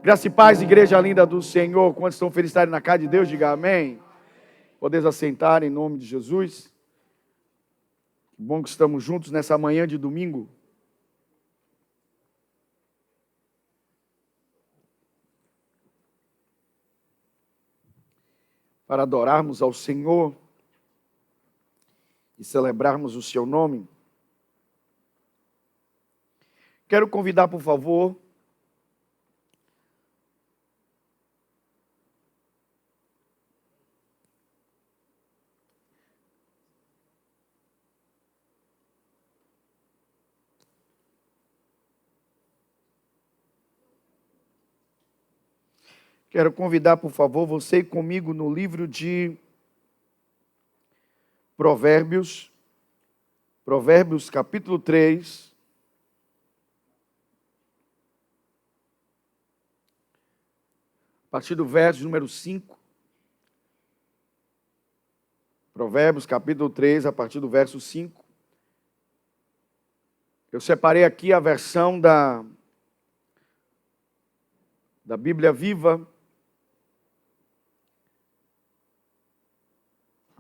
Graça e paz, igreja linda do Senhor. Quantos estão felizes de estarem na casa de Deus, diga amém. Podeis assentar em nome de Jesus. Que bom que estamos juntos nessa manhã de domingo. Para adorarmos ao Senhor e celebrarmos o seu nome. Quero convidar, por favor, você comigo no livro de Provérbios, capítulo 3. A partir do verso número 5. Provérbios, capítulo 3, a partir do verso 5. Eu separei aqui a versão da Bíblia Viva,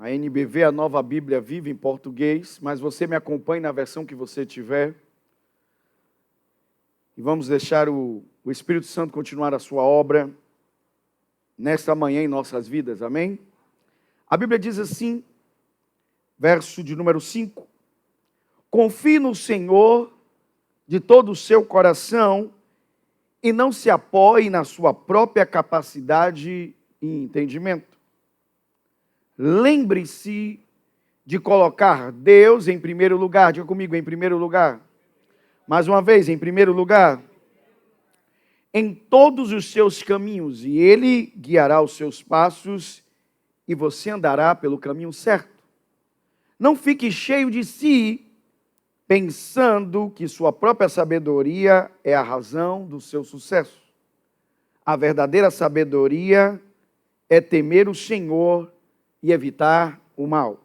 a NBV, a Nova Bíblia Viva em português, mas você me acompanhe na versão que você tiver. E vamos deixar o Espírito Santo continuar a sua obra nesta manhã em nossas vidas, amém? A Bíblia diz assim, verso de número 5: confie no Senhor de todo o seu coração e não se apoie na sua própria capacidade e entendimento. Lembre-se de colocar Deus em primeiro lugar. Diga comigo, em primeiro lugar. Mais uma vez, em primeiro lugar. Em todos os seus caminhos, e Ele guiará os seus passos, e você andará pelo caminho certo. Não fique cheio de si, pensando que sua própria sabedoria é a razão do seu sucesso. A verdadeira sabedoria é temer o Senhor e evitar o mal.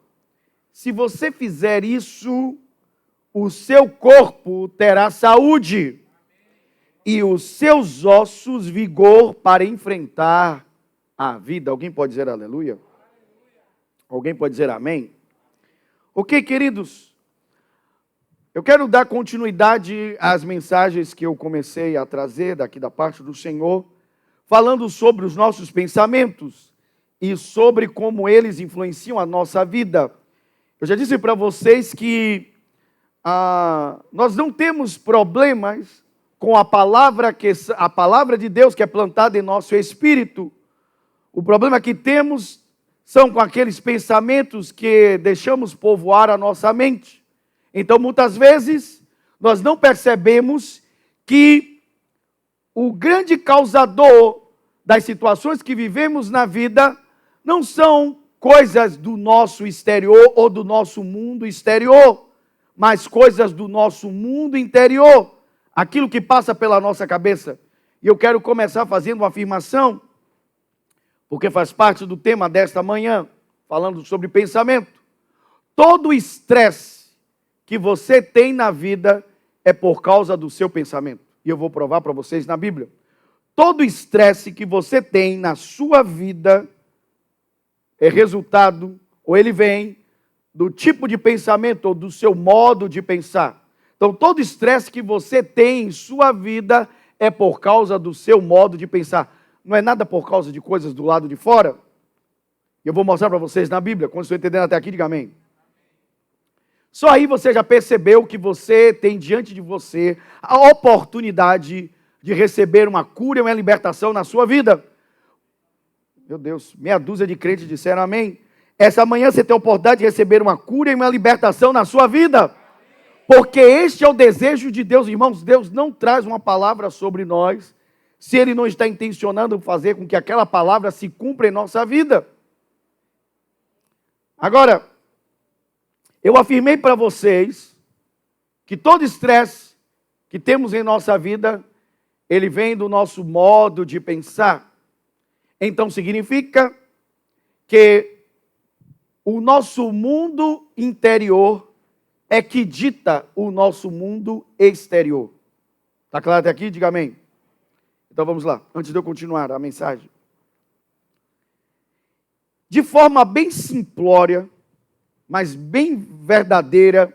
Se você fizer isso, o seu corpo terá saúde e os seus ossos vigor para enfrentar a vida. Alguém pode dizer aleluia? Alguém pode dizer amém? Ok, queridos, eu quero dar continuidade às mensagens que eu comecei a trazer daqui da parte do Senhor, falando sobre os nossos pensamentos e sobre como eles influenciam a nossa vida. Eu já disse para vocês que nós não temos problemas com a palavra de Deus que é plantada em nosso espírito. O problema que temos são com aqueles pensamentos que deixamos povoar a nossa mente. Então, muitas vezes, nós não percebemos que o grande causador das situações que vivemos na vida não são coisas do nosso exterior ou do nosso mundo exterior, mas coisas do nosso mundo interior, aquilo que passa pela nossa cabeça. E eu quero começar fazendo uma afirmação, porque faz parte do tema desta manhã, falando sobre pensamento. Todo o estresse que você tem na vida é por causa do seu pensamento. E eu vou provar para vocês na Bíblia. Todo o estresse que você tem na sua vida é resultado, ou ele vem, do tipo de pensamento, ou do seu modo de pensar. Então, todo estresse que você tem em sua vida é por causa do seu modo de pensar. Não é nada por causa de coisas do lado de fora. Eu vou mostrar para vocês na Bíblia. Quando estão entendendo até aqui, diga amém. Só aí você já percebeu que você tem diante de você a oportunidade de receber uma cura e uma libertação na sua vida. Meu Deus, meia dúzia de crentes disseram amém. Essa manhã você tem a oportunidade de receber uma cura e uma libertação na sua vida. Porque este é o desejo de Deus, irmãos. Deus não traz uma palavra sobre nós se Ele não está intencionando fazer com que aquela palavra se cumpra em nossa vida. Agora, eu afirmei para vocês que todo estresse que temos em nossa vida, ele vem do nosso modo de pensar. Então significa que o nosso mundo interior é que dita o nosso mundo exterior. Está claro até aqui? Diga amém. Então vamos lá, antes de eu continuar a mensagem. De forma bem simplória, mas bem verdadeira,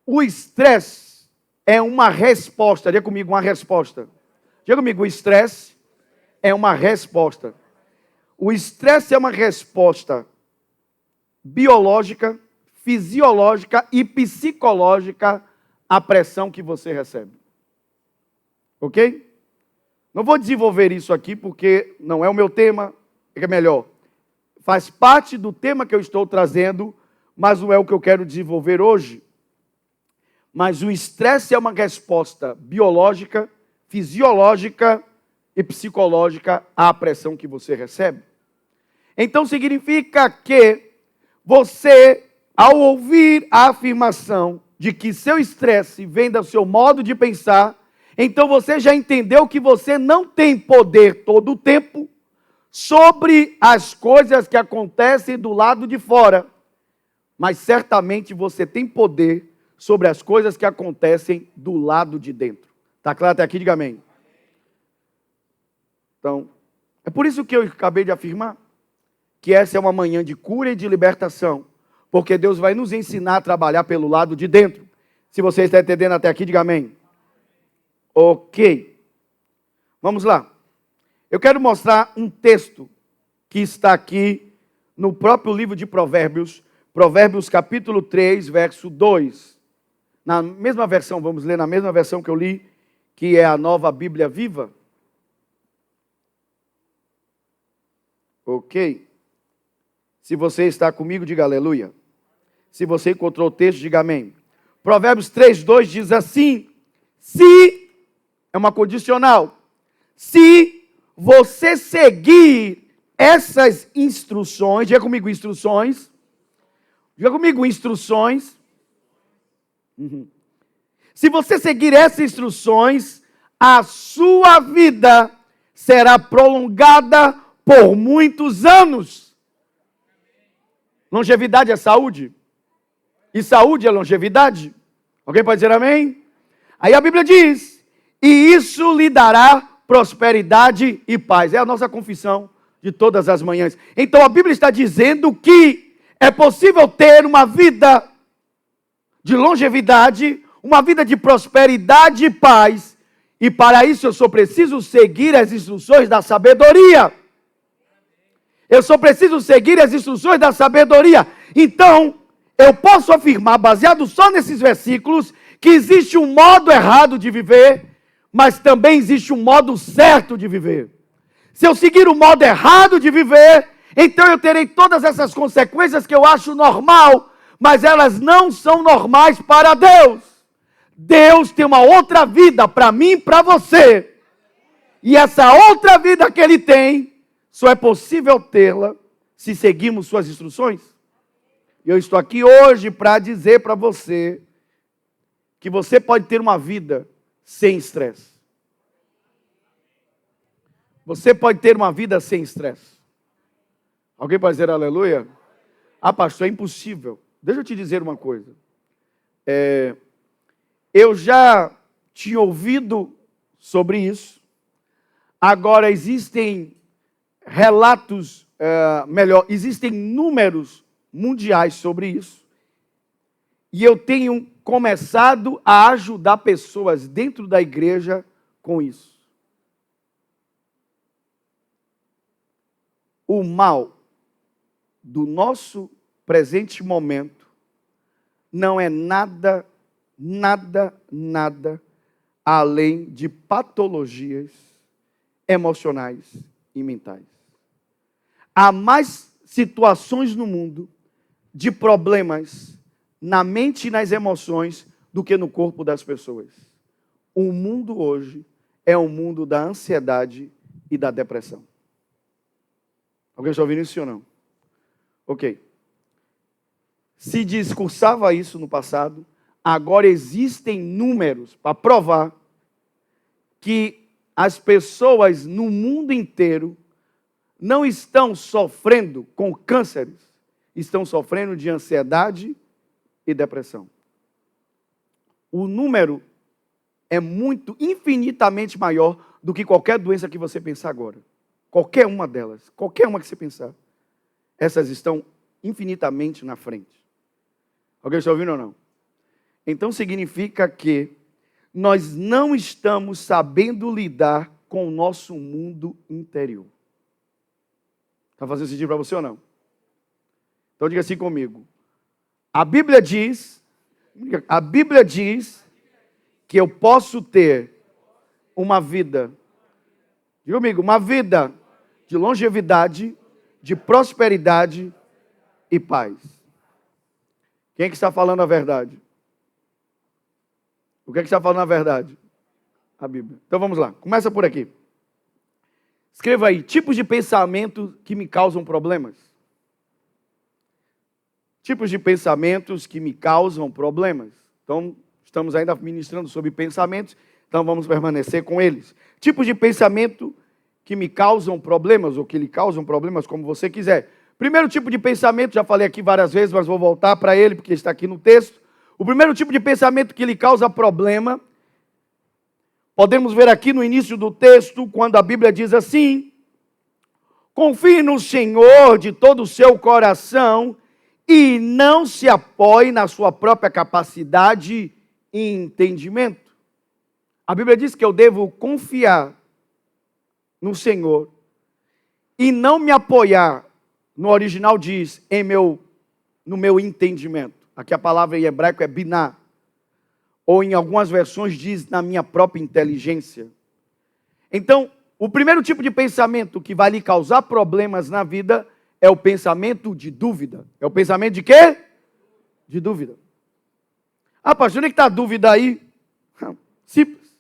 o estresse é uma resposta. Diga comigo, uma resposta. Diga comigo, o estresse é uma resposta. O estresse é uma resposta biológica, fisiológica e psicológica à pressão que você recebe. Ok? Não vou desenvolver isso aqui porque não é o meu tema, é melhor. Faz parte do tema que eu estou trazendo, mas não é o que eu quero desenvolver hoje. Mas o estresse é uma resposta biológica, fisiológica e psicológica à pressão que você recebe. Então significa que você, ao ouvir a afirmação de que seu estresse vem do seu modo de pensar, então você já entendeu que você não tem poder todo o tempo sobre as coisas que acontecem do lado de fora, mas certamente você tem poder sobre as coisas que acontecem do lado de dentro. Está claro até aqui? Diga amém. Então, é por isso que eu acabei de afirmar que essa é uma manhã de cura e de libertação, porque Deus vai nos ensinar a trabalhar pelo lado de dentro. Se você está entendendo até aqui, diga amém. Ok. Vamos lá. Eu quero mostrar um texto que está aqui no próprio livro de Provérbios, Provérbios capítulo 3, verso 2. Na mesma versão, vamos ler na mesma versão que eu li, que é a Nova Bíblia Viva. Ok. Se você está comigo, diga aleluia. Se você encontrou o texto, diga amém. Provérbios 3, 2 diz assim: se, é uma condicional, se você seguir essas instruções, diga comigo instruções, se você seguir essas instruções, a sua vida será prolongada por muitos anos. Longevidade é saúde? E saúde é longevidade? Alguém pode dizer amém? Aí a Bíblia diz: e isso lhe dará prosperidade e paz. É a nossa confissão de todas as manhãs. Então a Bíblia está dizendo que é possível ter uma vida de longevidade, uma vida de prosperidade e paz. E para isso eu só preciso seguir as instruções da sabedoria. Eu só preciso seguir as instruções da sabedoria. Então, eu posso afirmar, baseado só nesses versículos, que existe um modo errado de viver, mas também existe um modo certo de viver. Se eu seguir o modo errado de viver, então eu terei todas essas consequências que eu acho normal, mas elas não são normais para Deus. Deus tem uma outra vida para mim e para você. E essa outra vida que Ele tem, só é possível tê-la se seguirmos suas instruções. E eu estou aqui hoje para dizer para você que você pode ter uma vida sem estresse. Você pode ter uma vida sem estresse. Alguém pode dizer aleluia? Ah, pastor, é impossível. Deixa eu te dizer uma coisa. Eu já tinha ouvido sobre isso. Agora existem relatos, existem números mundiais sobre isso. E eu tenho começado a ajudar pessoas dentro da igreja com isso. O mal do nosso presente momento não é nada além de patologias emocionais e mentais. Há mais situações no mundo de problemas na mente e nas emoções do que no corpo das pessoas. O mundo hoje é um mundo da ansiedade e da depressão. Alguém está ouvindo isso ou não? Ok. Se discursava isso no passado, agora existem números para provar que as pessoas no mundo inteiro não estão sofrendo com cânceres, estão sofrendo de ansiedade e depressão. O número é infinitamente maior do que qualquer doença que você pensar agora. Qualquer uma delas, qualquer uma que você pensar. Essas estão infinitamente na frente. Alguém está ouvindo ou não? Então significa que nós não estamos sabendo lidar com o nosso mundo interior. Está fazendo sentido para você ou não? Então diga assim comigo. A Bíblia diz que eu posso ter uma vida, diga comigo, uma vida de longevidade, de prosperidade e paz. Quem é que está falando a verdade? O que é que está falando a verdade? A Bíblia. Então vamos lá, começa por aqui. Escreva aí, tipos de pensamento que me causam problemas. Tipos de pensamentos que me causam problemas. Então, estamos ainda ministrando sobre pensamentos, então vamos permanecer com eles. Tipos de pensamento que me causam problemas, ou que lhe causam problemas, como você quiser. Primeiro tipo de pensamento, já falei aqui várias vezes, mas vou voltar para ele, porque está aqui no texto. O primeiro tipo de pensamento que lhe causa problema, podemos ver aqui no início do texto, quando a Bíblia diz assim: confie no Senhor de todo o seu coração e não se apoie na sua própria capacidade e entendimento. A Bíblia diz que eu devo confiar no Senhor e não me apoiar, no original diz, no meu entendimento. Aqui a palavra em hebraico é biná, ou em algumas versões diz na minha própria inteligência. Então, o primeiro tipo de pensamento que vai lhe causar problemas na vida é o pensamento de dúvida. É o pensamento de quê? De dúvida. Ah, pastor, onde é que está a dúvida aí? Simples.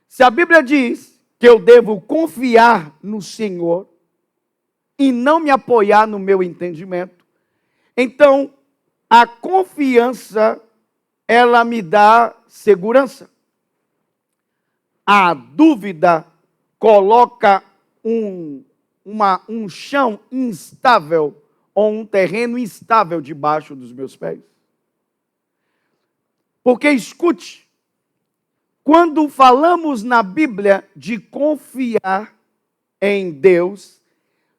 Se a Bíblia diz que eu devo confiar no Senhor e não me apoiar no meu entendimento, então a confiança, ela me dá segurança. A dúvida coloca um chão instável ou um terreno instável debaixo dos meus pés. Porque escute, quando falamos na Bíblia de confiar em Deus,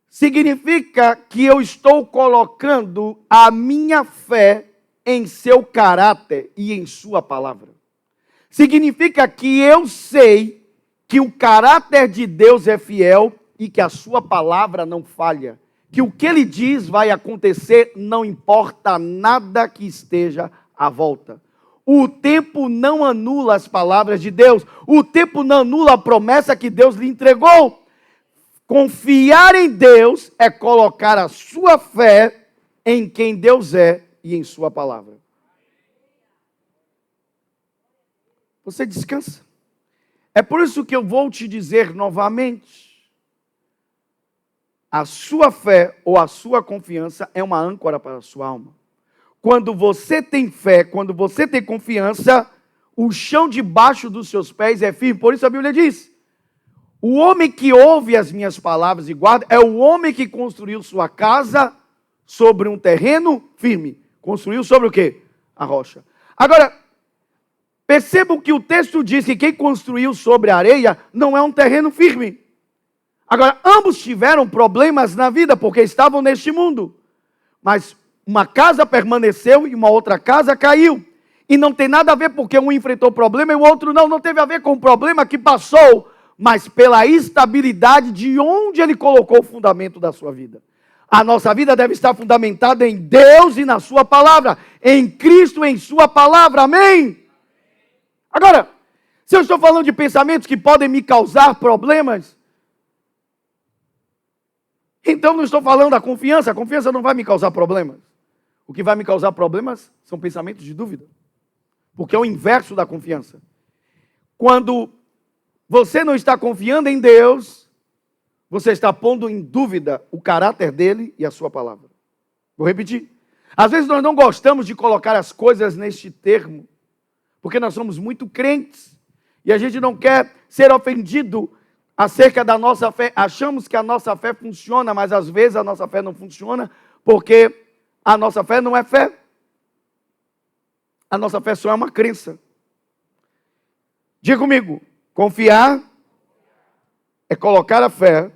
significa que eu estou colocando a minha fé em seu caráter e em sua palavra. Significa que eu sei que o caráter de Deus é fiel e que a sua palavra não falha. Que o que ele diz vai acontecer, não importa nada que esteja à volta. O tempo não anula as palavras de Deus. O tempo não anula a promessa que Deus lhe entregou. Confiar em Deus é colocar a sua fé em quem Deus é e em sua palavra. Você descansa. É por isso que eu vou te dizer novamente. A sua fé ou a sua confiança é uma âncora para a sua alma. Quando você tem fé, quando você tem confiança, o chão debaixo dos seus pés é firme. Por isso a Bíblia diz: o homem que ouve as minhas palavras e guarda é o homem que construiu sua casa sobre um terreno firme. Construiu sobre o quê? A rocha. Agora, percebam que o texto diz que quem construiu sobre a areia não é um terreno firme. Agora, ambos tiveram problemas na vida porque estavam neste mundo. Mas uma casa permaneceu e uma outra casa caiu. E não tem nada a ver porque um enfrentou problema e o outro não. Não teve a ver com o problema que passou, mas pela estabilidade de onde ele colocou o fundamento da sua vida. A nossa vida deve estar fundamentada em Deus e na sua palavra. Em Cristo, em sua palavra. Amém? Agora, se eu estou falando de pensamentos que podem me causar problemas, então não estou falando da confiança. A confiança não vai me causar problemas. O que vai me causar problemas são pensamentos de dúvida. Porque é o inverso da confiança. Quando você não está confiando em Deus, você está pondo em dúvida o caráter dele e a sua palavra. Vou repetir. Às vezes nós não gostamos de colocar as coisas neste termo, porque nós somos muito crentes e a gente não quer ser ofendido acerca da nossa fé. Achamos que a nossa fé funciona, mas às vezes a nossa fé não funciona porque a nossa fé não é fé. A nossa fé só é uma crença. Diga comigo, confiar é colocar a fé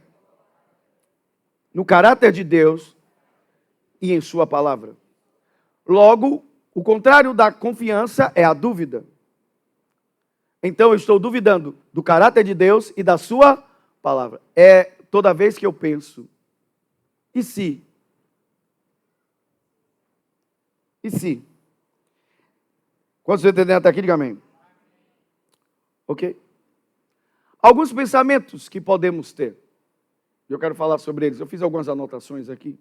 no caráter de Deus e em sua palavra. Logo, o contrário da confiança é a dúvida. Então eu estou duvidando do caráter de Deus e da sua palavra. É toda vez que eu penso, e se? E se? Quando você entender até aqui, diga amém. Ok? Alguns pensamentos que podemos ter. Eu quero falar sobre eles. Eu fiz algumas anotações aqui.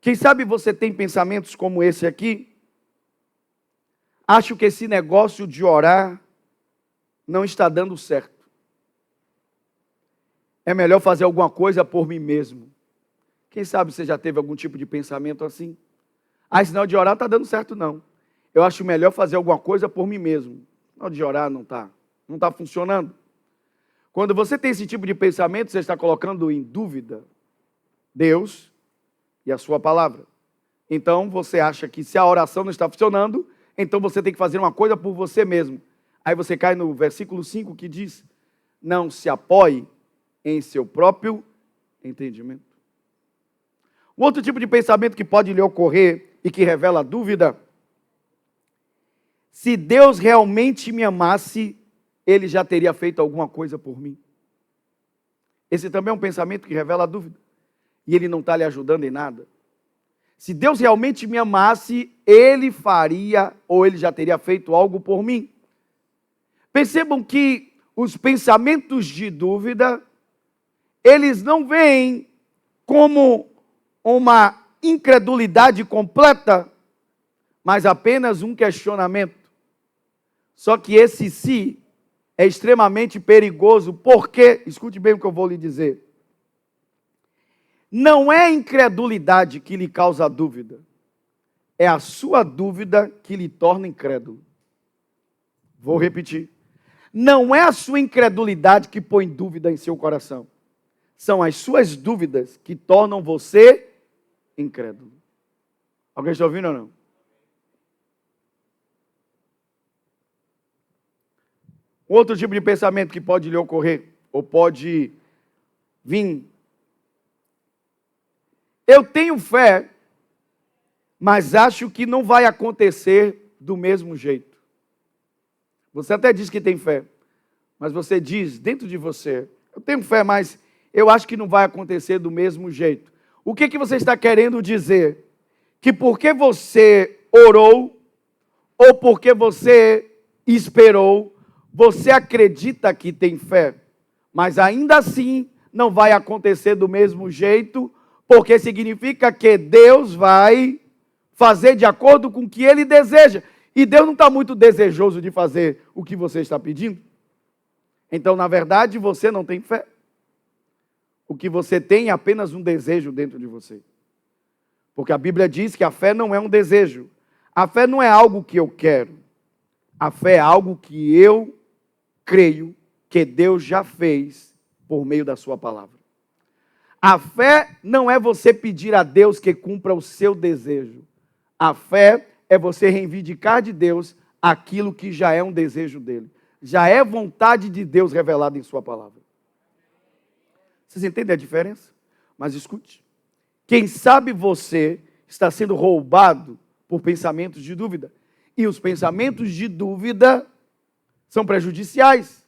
Quem sabe você tem pensamentos como esse aqui? Acho que esse negócio de orar não está dando certo. É melhor fazer alguma coisa por mim mesmo. Quem sabe você já teve algum tipo de pensamento assim? Esse sinal de orar não está dando certo, não. Eu acho melhor fazer alguma coisa por mim mesmo. Sinal de orar não está funcionando. Quando você tem esse tipo de pensamento, você está colocando em dúvida Deus e a sua palavra. Então você acha que se a oração não está funcionando, então você tem que fazer uma coisa por você mesmo. Aí você cai no versículo 5 que diz: não se apoie em seu próprio entendimento. Um outro tipo de pensamento que pode lhe ocorrer e que revela dúvida: se Deus realmente me amasse, Ele já teria feito alguma coisa por mim. Esse também é um pensamento que revela dúvida. E Ele não está lhe ajudando em nada. Se Deus realmente me amasse, Ele faria ou Ele já teria feito algo por mim. Percebam que os pensamentos de dúvida, eles não vêm como uma incredulidade completa, mas apenas um questionamento. Só que esse "se" é extremamente perigoso, porque, escute bem o que eu vou lhe dizer, não é a incredulidade que lhe causa dúvida, é a sua dúvida que lhe torna incrédulo. Vou repetir. Não é a sua incredulidade que põe dúvida em seu coração, são as suas dúvidas que tornam você incrédulo. Alguém está ouvindo ou não? Outro tipo de pensamento que pode lhe ocorrer, ou pode vir: eu tenho fé, mas acho que não vai acontecer do mesmo jeito. Você até diz que tem fé, mas você diz dentro de você: eu tenho fé, mas eu acho que não vai acontecer do mesmo jeito. O que você está querendo dizer? Que porque você orou, ou porque você esperou, você acredita que tem fé, mas ainda assim não vai acontecer do mesmo jeito, porque significa que Deus vai fazer de acordo com o que Ele deseja. E Deus não está muito desejoso de fazer o que você está pedindo. Então, na verdade, você não tem fé. O que você tem é apenas um desejo dentro de você. Porque a Bíblia diz que a fé não é um desejo. A fé não é algo que eu quero. A fé é algo que eu creio que Deus já fez por meio da sua palavra. A fé não é você pedir a Deus que cumpra o seu desejo. A fé é você reivindicar de Deus aquilo que já é um desejo dele. Já é vontade de Deus revelada em sua palavra. Vocês entendem a diferença? Mas escute. Quem sabe você está sendo roubado por pensamentos de dúvida. E os pensamentos de dúvida são prejudiciais.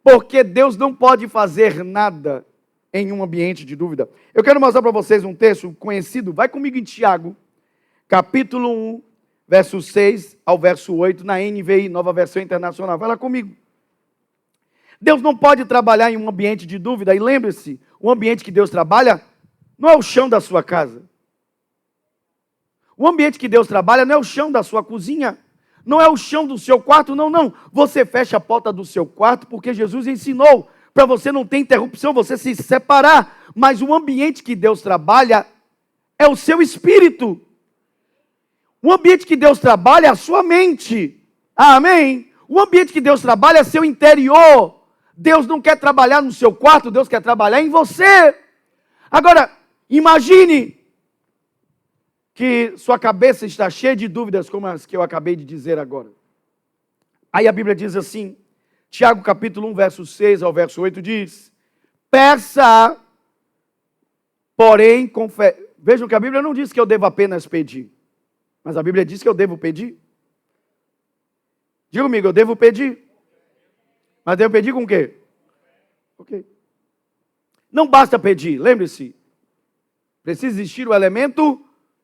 Porque Deus não pode fazer nada em um ambiente de dúvida. Eu quero mostrar para vocês um texto conhecido. Vai comigo em Tiago, capítulo 1, verso 6 ao verso 8, na NVI, Nova Versão Internacional. Vai lá comigo. Deus não pode trabalhar em um ambiente de dúvida. E lembre-se, o ambiente que Deus trabalha não é o chão da sua casa. O ambiente que Deus trabalha não é o chão da sua cozinha. Não é o chão do seu quarto, não. Você fecha a porta do seu quarto porque Jesus ensinou para você não ter interrupção, você se separar. Mas o ambiente que Deus trabalha é o seu espírito. O ambiente que Deus trabalha é a sua mente. Amém? O ambiente que Deus trabalha é seu interior. Deus não quer trabalhar no seu quarto, Deus quer trabalhar em você. Agora, imagine que sua cabeça está cheia de dúvidas, como as que eu acabei de dizer agora. Aí a Bíblia diz assim, Tiago capítulo 1, verso 6 ao verso 8 diz: peça, porém com fé. Vejam que a Bíblia não diz que eu devo apenas pedir, mas a Bíblia diz que eu devo pedir. Diga comigo, eu devo pedir. Mas devo pedir com o quê? Ok. Não basta pedir, lembre-se. Precisa existir o elemento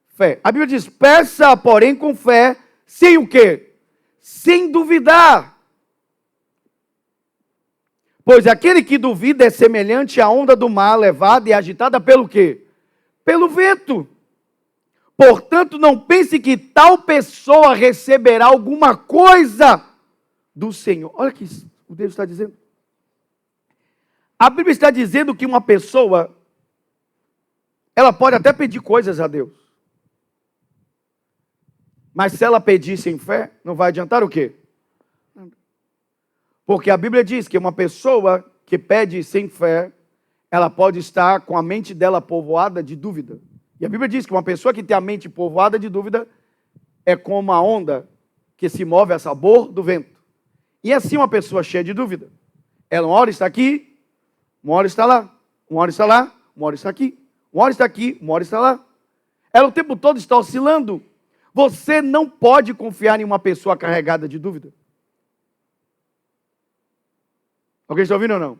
fé. A Bíblia diz, peça, porém com fé, sem o quê? Sem duvidar. Pois aquele que duvida é semelhante à onda do mar, levada e agitada pelo quê? Pelo vento. Portanto, não pense que tal pessoa receberá alguma coisa do Senhor. Olha o que o Deus está dizendo. A Bíblia está dizendo que uma pessoa, ela pode até pedir coisas a Deus. Mas se ela pedir sem fé, não vai adiantar o quê? Porque a Bíblia diz que uma pessoa que pede sem fé, ela pode estar com a mente dela povoada de dúvida. E a Bíblia diz que uma pessoa que tem a mente povoada de dúvida é como uma onda que se move a sabor do vento. E assim uma pessoa cheia de dúvida. Ela uma hora está aqui, uma hora está lá, uma hora está lá, uma hora está aqui, uma hora está aqui, uma hora está lá. Ela o tempo todo está oscilando. Você não pode confiar em uma pessoa carregada de dúvida. Alguém está ouvindo ou não?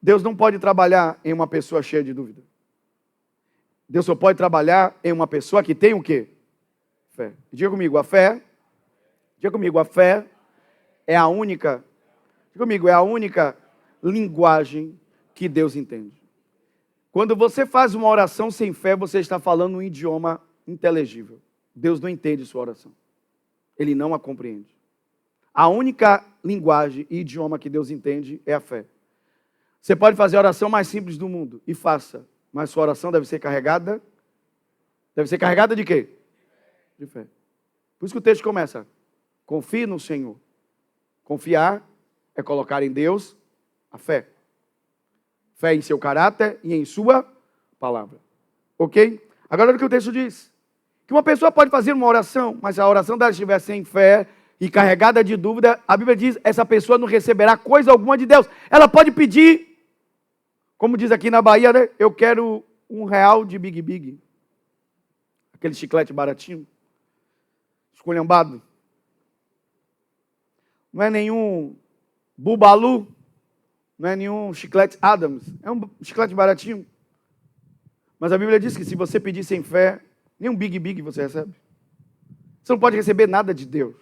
Deus não pode trabalhar em uma pessoa cheia de dúvida. Deus só pode trabalhar em uma pessoa que tem o quê? Fé. Diga comigo, a fé. Diga comigo, a fé é a única. Diga comigo, é a única linguagem que Deus entende. Quando você faz uma oração sem fé, você está falando um idioma inteligível. Deus não entende sua oração. Ele não a compreende. A única linguagem e idioma que Deus entende é a fé. Você pode fazer a oração mais simples do mundo e faça, mas sua oração deve ser carregada. Deve ser carregada de quê? De fé. Por isso que o texto começa. Confie no Senhor. Confiar é colocar em Deus a fé. Fé em seu caráter e em sua palavra. Ok? Agora olha o que o texto diz. Que uma pessoa pode fazer uma oração, mas se a oração dela estiver sem fé e carregada de dúvida, a Bíblia diz, essa pessoa não receberá coisa alguma de Deus. Ela pode pedir, como diz aqui na Bahia, né? Eu quero R$1 de Big Big. Aquele chiclete baratinho. Esculhambado. Não é nenhum Bubalu. Não é nenhum chiclete Adams. É um chiclete baratinho. Mas a Bíblia diz que se você pedir sem fé, nem um Big Big você recebe. Você não pode receber nada de Deus.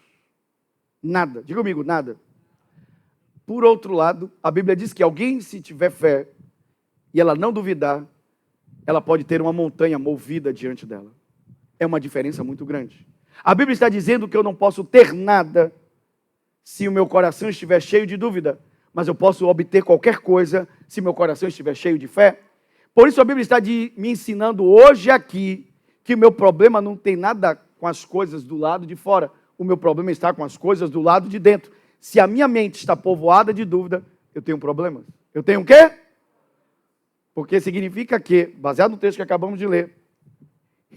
Nada. Diga comigo, nada. Por outro lado, a Bíblia diz que alguém, se tiver fé, e ela não duvidar, ela pode ter uma montanha movida diante dela. É uma diferença muito grande. A Bíblia está dizendo que eu não posso ter nada se o meu coração estiver cheio de dúvida, mas eu posso obter qualquer coisa se meu coração estiver cheio de fé. Por isso a Bíblia está me ensinando hoje aqui que o meu problema não tem nada com as coisas do lado de fora. O meu problema está com as coisas do lado de dentro. Se a minha mente está povoada de dúvida, eu tenho problemas. Eu tenho o quê? Porque significa que, baseado no texto que acabamos de ler,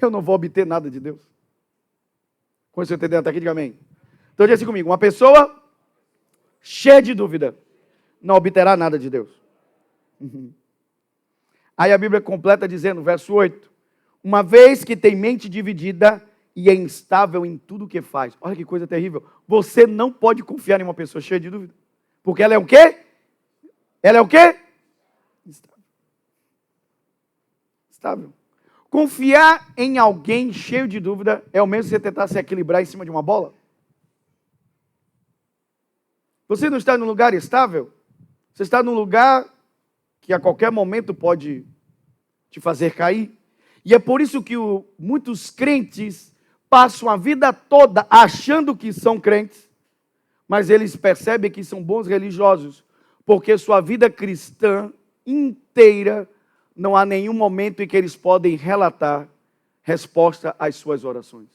eu não vou obter nada de Deus. Com isso entendendo até aqui, diga amém. Então diga assim comigo, uma pessoa cheia de dúvida não obterá nada de Deus. Aí a Bíblia completa dizendo, verso 8, uma vez que tem mente dividida e é instável em tudo o que faz. Olha que coisa terrível. Você não pode confiar em uma pessoa cheia de dúvida. Porque ela é o quê? Ela é o quê? Estável. Confiar em alguém cheio de dúvida é o mesmo que você tentar se equilibrar em cima de uma bola. Você não está num lugar estável? Você está num lugar que a qualquer momento pode te fazer cair. E é por isso que muitos crentes passam a vida toda achando que são crentes, mas eles percebem que são bons religiosos, porque sua vida cristã inteira não há nenhum momento em que eles podem relatar resposta às suas orações.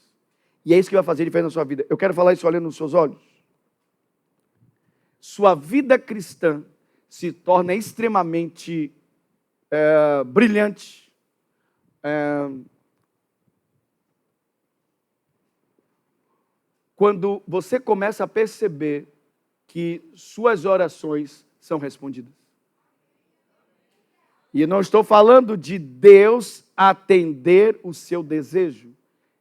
E é isso que vai fazer diferença na sua vida. Eu quero falar isso olhando nos seus olhos. Sua vida cristã se torna extremamente brilhante, quando você começa a perceber que suas orações são respondidas. E não estou falando de Deus atender o seu desejo.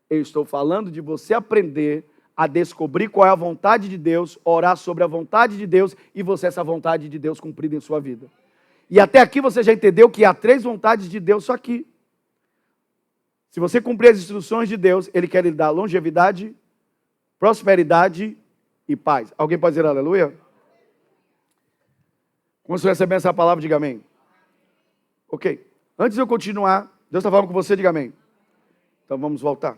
Eu estou falando de você aprender a descobrir qual é a vontade de Deus, orar sobre a vontade de Deus e você essa vontade de Deus cumprida em sua vida. E até aqui você já entendeu que há 3 vontades de Deus só aqui. Se você cumprir as instruções de Deus, Ele quer lhe dar longevidade, prosperidade e paz. Alguém pode dizer aleluia? Quando você receber essa palavra, diga amém. Ok. Antes de eu continuar, Deus está falando com você, diga amém. Então vamos voltar.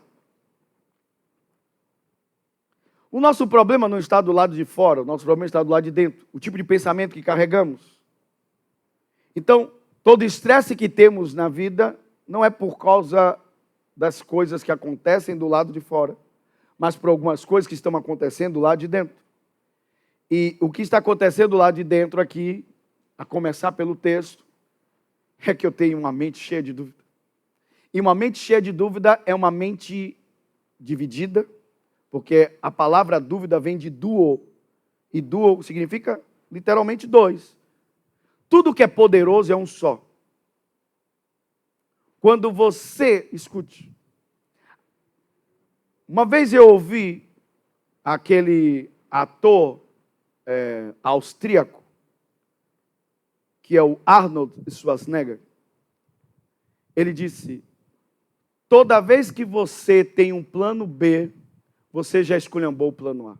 O nosso problema não está do lado de fora, o nosso problema está do lado de dentro. O tipo de pensamento que carregamos. Então, todo estresse que temos na vida não é por causa das coisas que acontecem do lado de fora, mas por algumas coisas que estão acontecendo do lado de dentro. E o que está acontecendo do lado de dentro aqui, a começar pelo texto, é que eu tenho uma mente cheia de dúvida. E uma mente cheia de dúvida é uma mente dividida, porque a palavra dúvida vem de duo, e duo significa literalmente 2. Tudo que é poderoso é um só. Quando você, escute, uma vez eu ouvi aquele ator austríaco, que é o Arnold Schwarzenegger, ele disse, toda vez que você tem um plano B, você já esculhambou o plano A.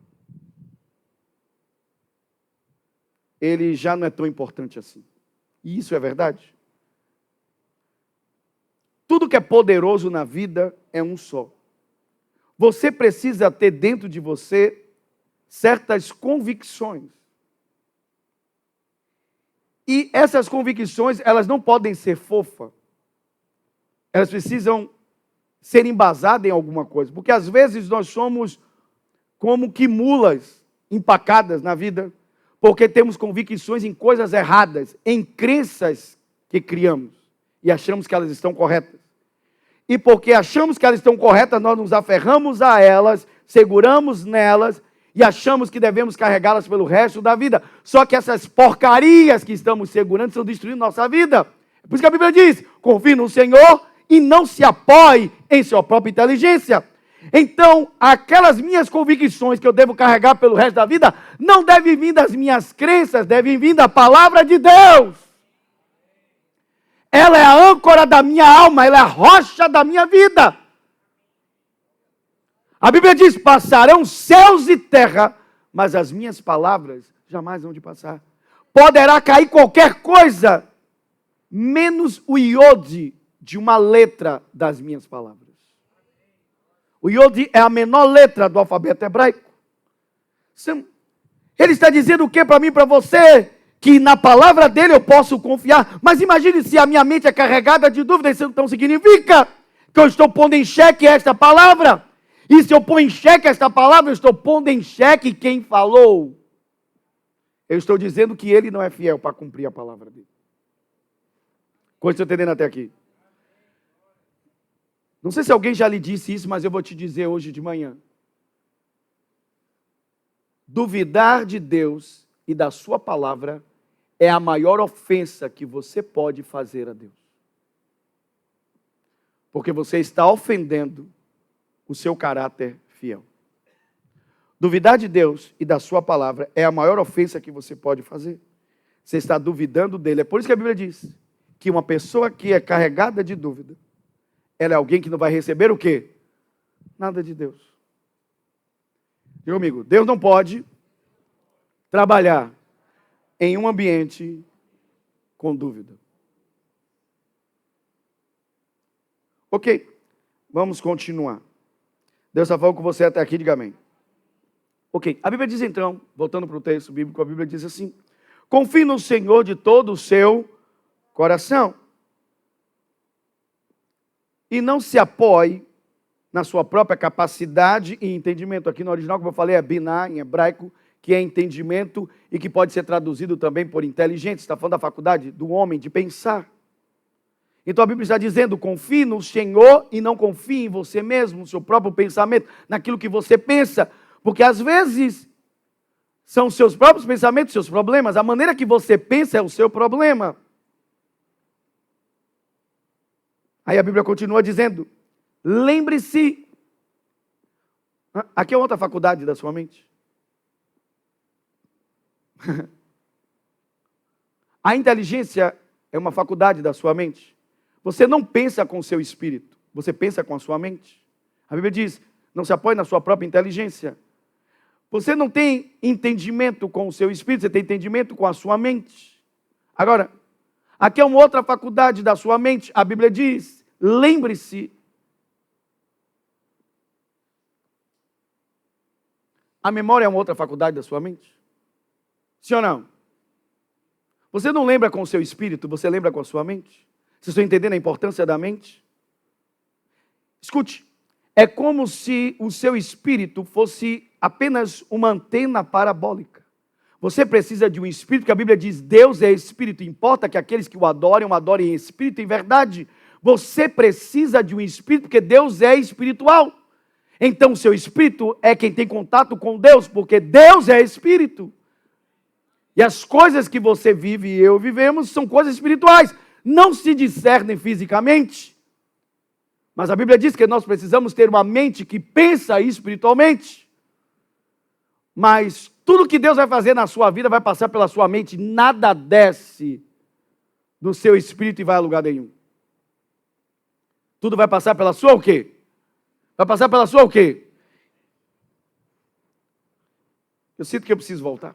Ele já não é tão importante assim. E isso é verdade. Tudo que é poderoso na vida é um só. Você precisa ter dentro de você certas convicções. E essas convicções, elas não podem ser fofas. Elas precisam ser embasadas em alguma coisa. Porque às vezes nós somos como que mulas empacadas na vida, porque temos convicções em coisas erradas, em crenças que criamos e achamos que elas estão corretas. E porque achamos que elas estão corretas, nós nos aferramos a elas, seguramos nelas e achamos que devemos carregá-las pelo resto da vida. Só que essas porcarias que estamos segurando estão destruindo nossa vida. É por isso que a Bíblia diz, confie no Senhor e não se apoie em sua própria inteligência. Então, aquelas minhas convicções que eu devo carregar pelo resto da vida, não devem vir das minhas crenças, devem vir da palavra de Deus. Ela é a âncora da minha alma, ela é a rocha da minha vida. A Bíblia diz, passarão céus e terra, mas as minhas palavras jamais vão de passar. Poderá cair qualquer coisa, menos o iode de uma letra das minhas palavras. O iode é a menor letra do alfabeto hebraico. Ele está dizendo o que para mim e para você? Que na palavra dele eu posso confiar. Mas imagine se a minha mente é carregada de dúvida, isso então significa que eu estou pondo em xeque esta palavra. E se eu ponho em xeque esta palavra, eu estou pondo em xeque quem falou. Eu estou dizendo que ele não é fiel para cumprir a palavra dele. Coisa estou entendendo até aqui. Não sei se alguém já lhe disse isso, mas eu vou te dizer hoje de manhã. Duvidar de Deus e da sua palavra é a maior ofensa que você pode fazer a Deus. Porque você está ofendendo o seu caráter fiel. Duvidar de Deus e da sua palavra é a maior ofensa que você pode fazer. Você está duvidando dele. É por isso que a Bíblia diz que uma pessoa que é carregada de dúvida, ela é alguém que não vai receber o quê? Nada de Deus. Meu amigo, Deus não pode trabalhar em um ambiente com dúvida. Ok, vamos continuar. Deus está falando com você até aqui, diga amém. Ok, a Bíblia diz então, voltando para o texto bíblico, a Bíblia diz assim, confie no Senhor de todo o seu coração. E não se apoie na sua própria capacidade e entendimento. Aqui no original, como eu falei, é biná, em hebraico, que é entendimento e que pode ser traduzido também por inteligência. Está falando da faculdade do homem de pensar. Então a Bíblia está dizendo, confie no Senhor e não confie em você mesmo, no seu próprio pensamento, naquilo que você pensa. Porque às vezes São os seus próprios pensamentos, seus problemas. A maneira que você pensa é o seu problema. Aí a Bíblia continua dizendo, lembre-se. Aqui é outra faculdade da sua mente. A inteligência é uma faculdade da sua mente. Você não pensa com o seu espírito, você pensa com a sua mente. A Bíblia diz, não se apoie na sua própria inteligência. Você não tem entendimento com o seu espírito, você tem entendimento com a sua mente. Agora, aqui é uma outra faculdade da sua mente. A Bíblia diz, lembre-se. A memória é uma outra faculdade da sua mente? Sim ou não? Você não lembra com o seu espírito, você lembra com a sua mente? Vocês estão entendendo a importância da mente? Escute, é como se o seu espírito fosse apenas uma antena parabólica. Você precisa de um espírito, porque a Bíblia diz, Deus é espírito, importa que aqueles que o adorem, o adorem em espírito e em verdade. Você precisa de um espírito, porque Deus é espiritual. Então o seu espírito é quem tem contato com Deus, porque Deus é espírito. E as coisas que você vive e eu vivemos são coisas espirituais. Não se discernem fisicamente. Mas a Bíblia diz que nós precisamos ter uma mente que pensa espiritualmente. Mas tudo que Deus vai fazer na sua vida vai passar pela sua mente. Nada desce do seu espírito e vai a lugar nenhum. Tudo vai passar pela sua o quê? Vai passar pela sua o quê? Eu sinto que eu preciso voltar.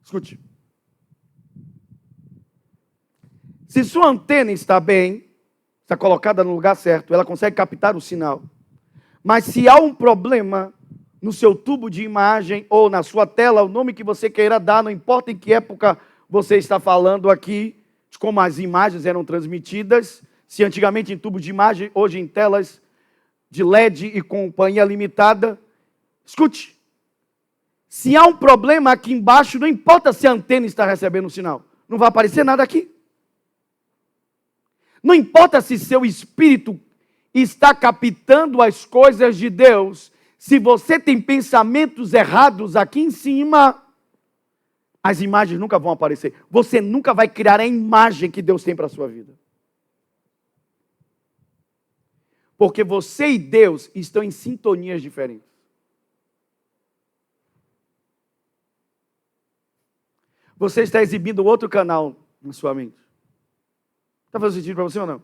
Escute. Se sua antena está bem, está colocada no lugar certo, ela consegue captar o sinal. Mas se há um problema no seu tubo de imagem ou na sua tela, o nome que você queira dar, não importa em que época você está falando aqui, de como as imagens eram transmitidas, se antigamente em tubo de imagem, hoje em telas de LED e companhia limitada. Escute. Se há um problema aqui embaixo, não importa se a antena está recebendo o sinal. Não vai aparecer nada aqui. Não importa se seu espírito está captando as coisas de Deus. Se você tem pensamentos errados aqui em cima, as imagens nunca vão aparecer. Você nunca vai criar a imagem que Deus tem para a sua vida. Porque você e Deus estão em sintonias diferentes. Você está exibindo outro canal na sua mente. Está fazendo sentido para você ou não?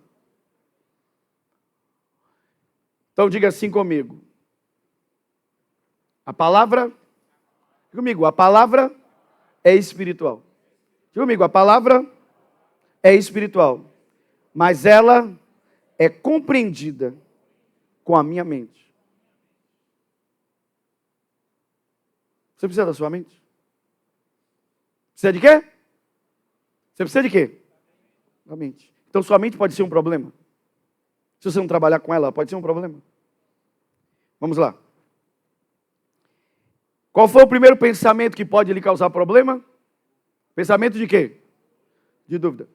Então diga assim comigo. A palavra, diga comigo, a palavra é espiritual. Diga comigo, a palavra é espiritual. Mas ela é compreendida com a minha mente. Você precisa da sua mente? Precisa de quê? Você precisa de quê? Da mente. Então sua mente pode ser um problema. Se você não trabalhar com ela, pode ser um problema. Vamos lá. Qual foi o primeiro pensamento que pode lhe causar problema? Pensamento de quê? De dúvida.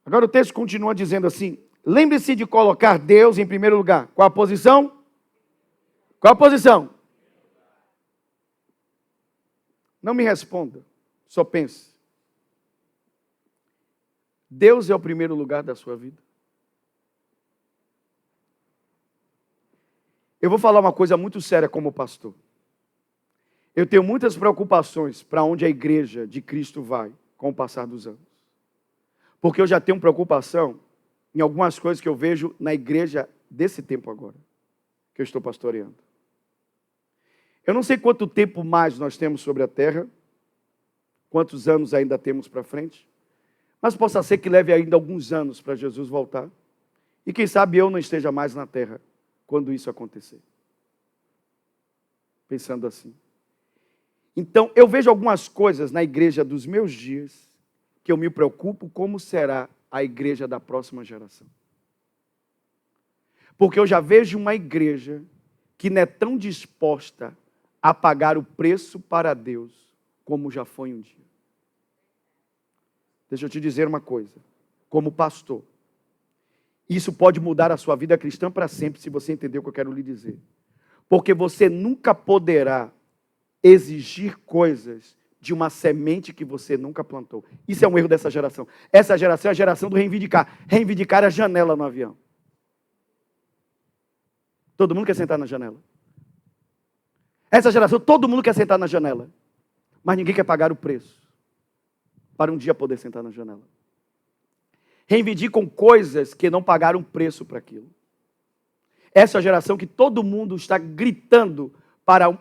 Agora o texto continua dizendo assim, lembre-se de colocar Deus em primeiro lugar. Qual a posição? Qual a posição? Não me responda, só pense. Deus é o primeiro lugar da sua vida? Eu vou falar uma coisa muito séria como pastor. Eu tenho muitas preocupações para onde a igreja de Cristo vai com o passar dos anos. Porque eu já tenho preocupação em algumas coisas que eu vejo na igreja desse tempo agora, que eu estou pastoreando. Eu não sei quanto tempo mais nós temos sobre a terra, quantos anos ainda temos para frente, mas possa ser que leve ainda alguns anos para Jesus voltar. E quem sabe eu não esteja mais na terra quando isso acontecer. Pensando assim. Então, eu vejo algumas coisas na igreja dos meus dias que eu me preocupo como será a igreja da próxima geração. Porque eu já vejo uma igreja que não é tão disposta a pagar o preço para Deus como já foi um dia. Deixa eu te dizer uma coisa, como pastor, isso pode mudar a sua vida cristã para sempre, se você entender o que eu quero lhe dizer. Porque você nunca poderá exigir coisas de uma semente que você nunca plantou. Isso é um erro dessa geração. Essa geração é a geração do reivindicar. Reivindicar a janela no avião. Todo mundo quer sentar na janela. Essa geração, todo mundo quer sentar na janela. Mas ninguém quer pagar o preço para um dia poder sentar na janela. Reivindicam coisas que não pagaram preço para aquilo. Essa é a geração que todo mundo está gritando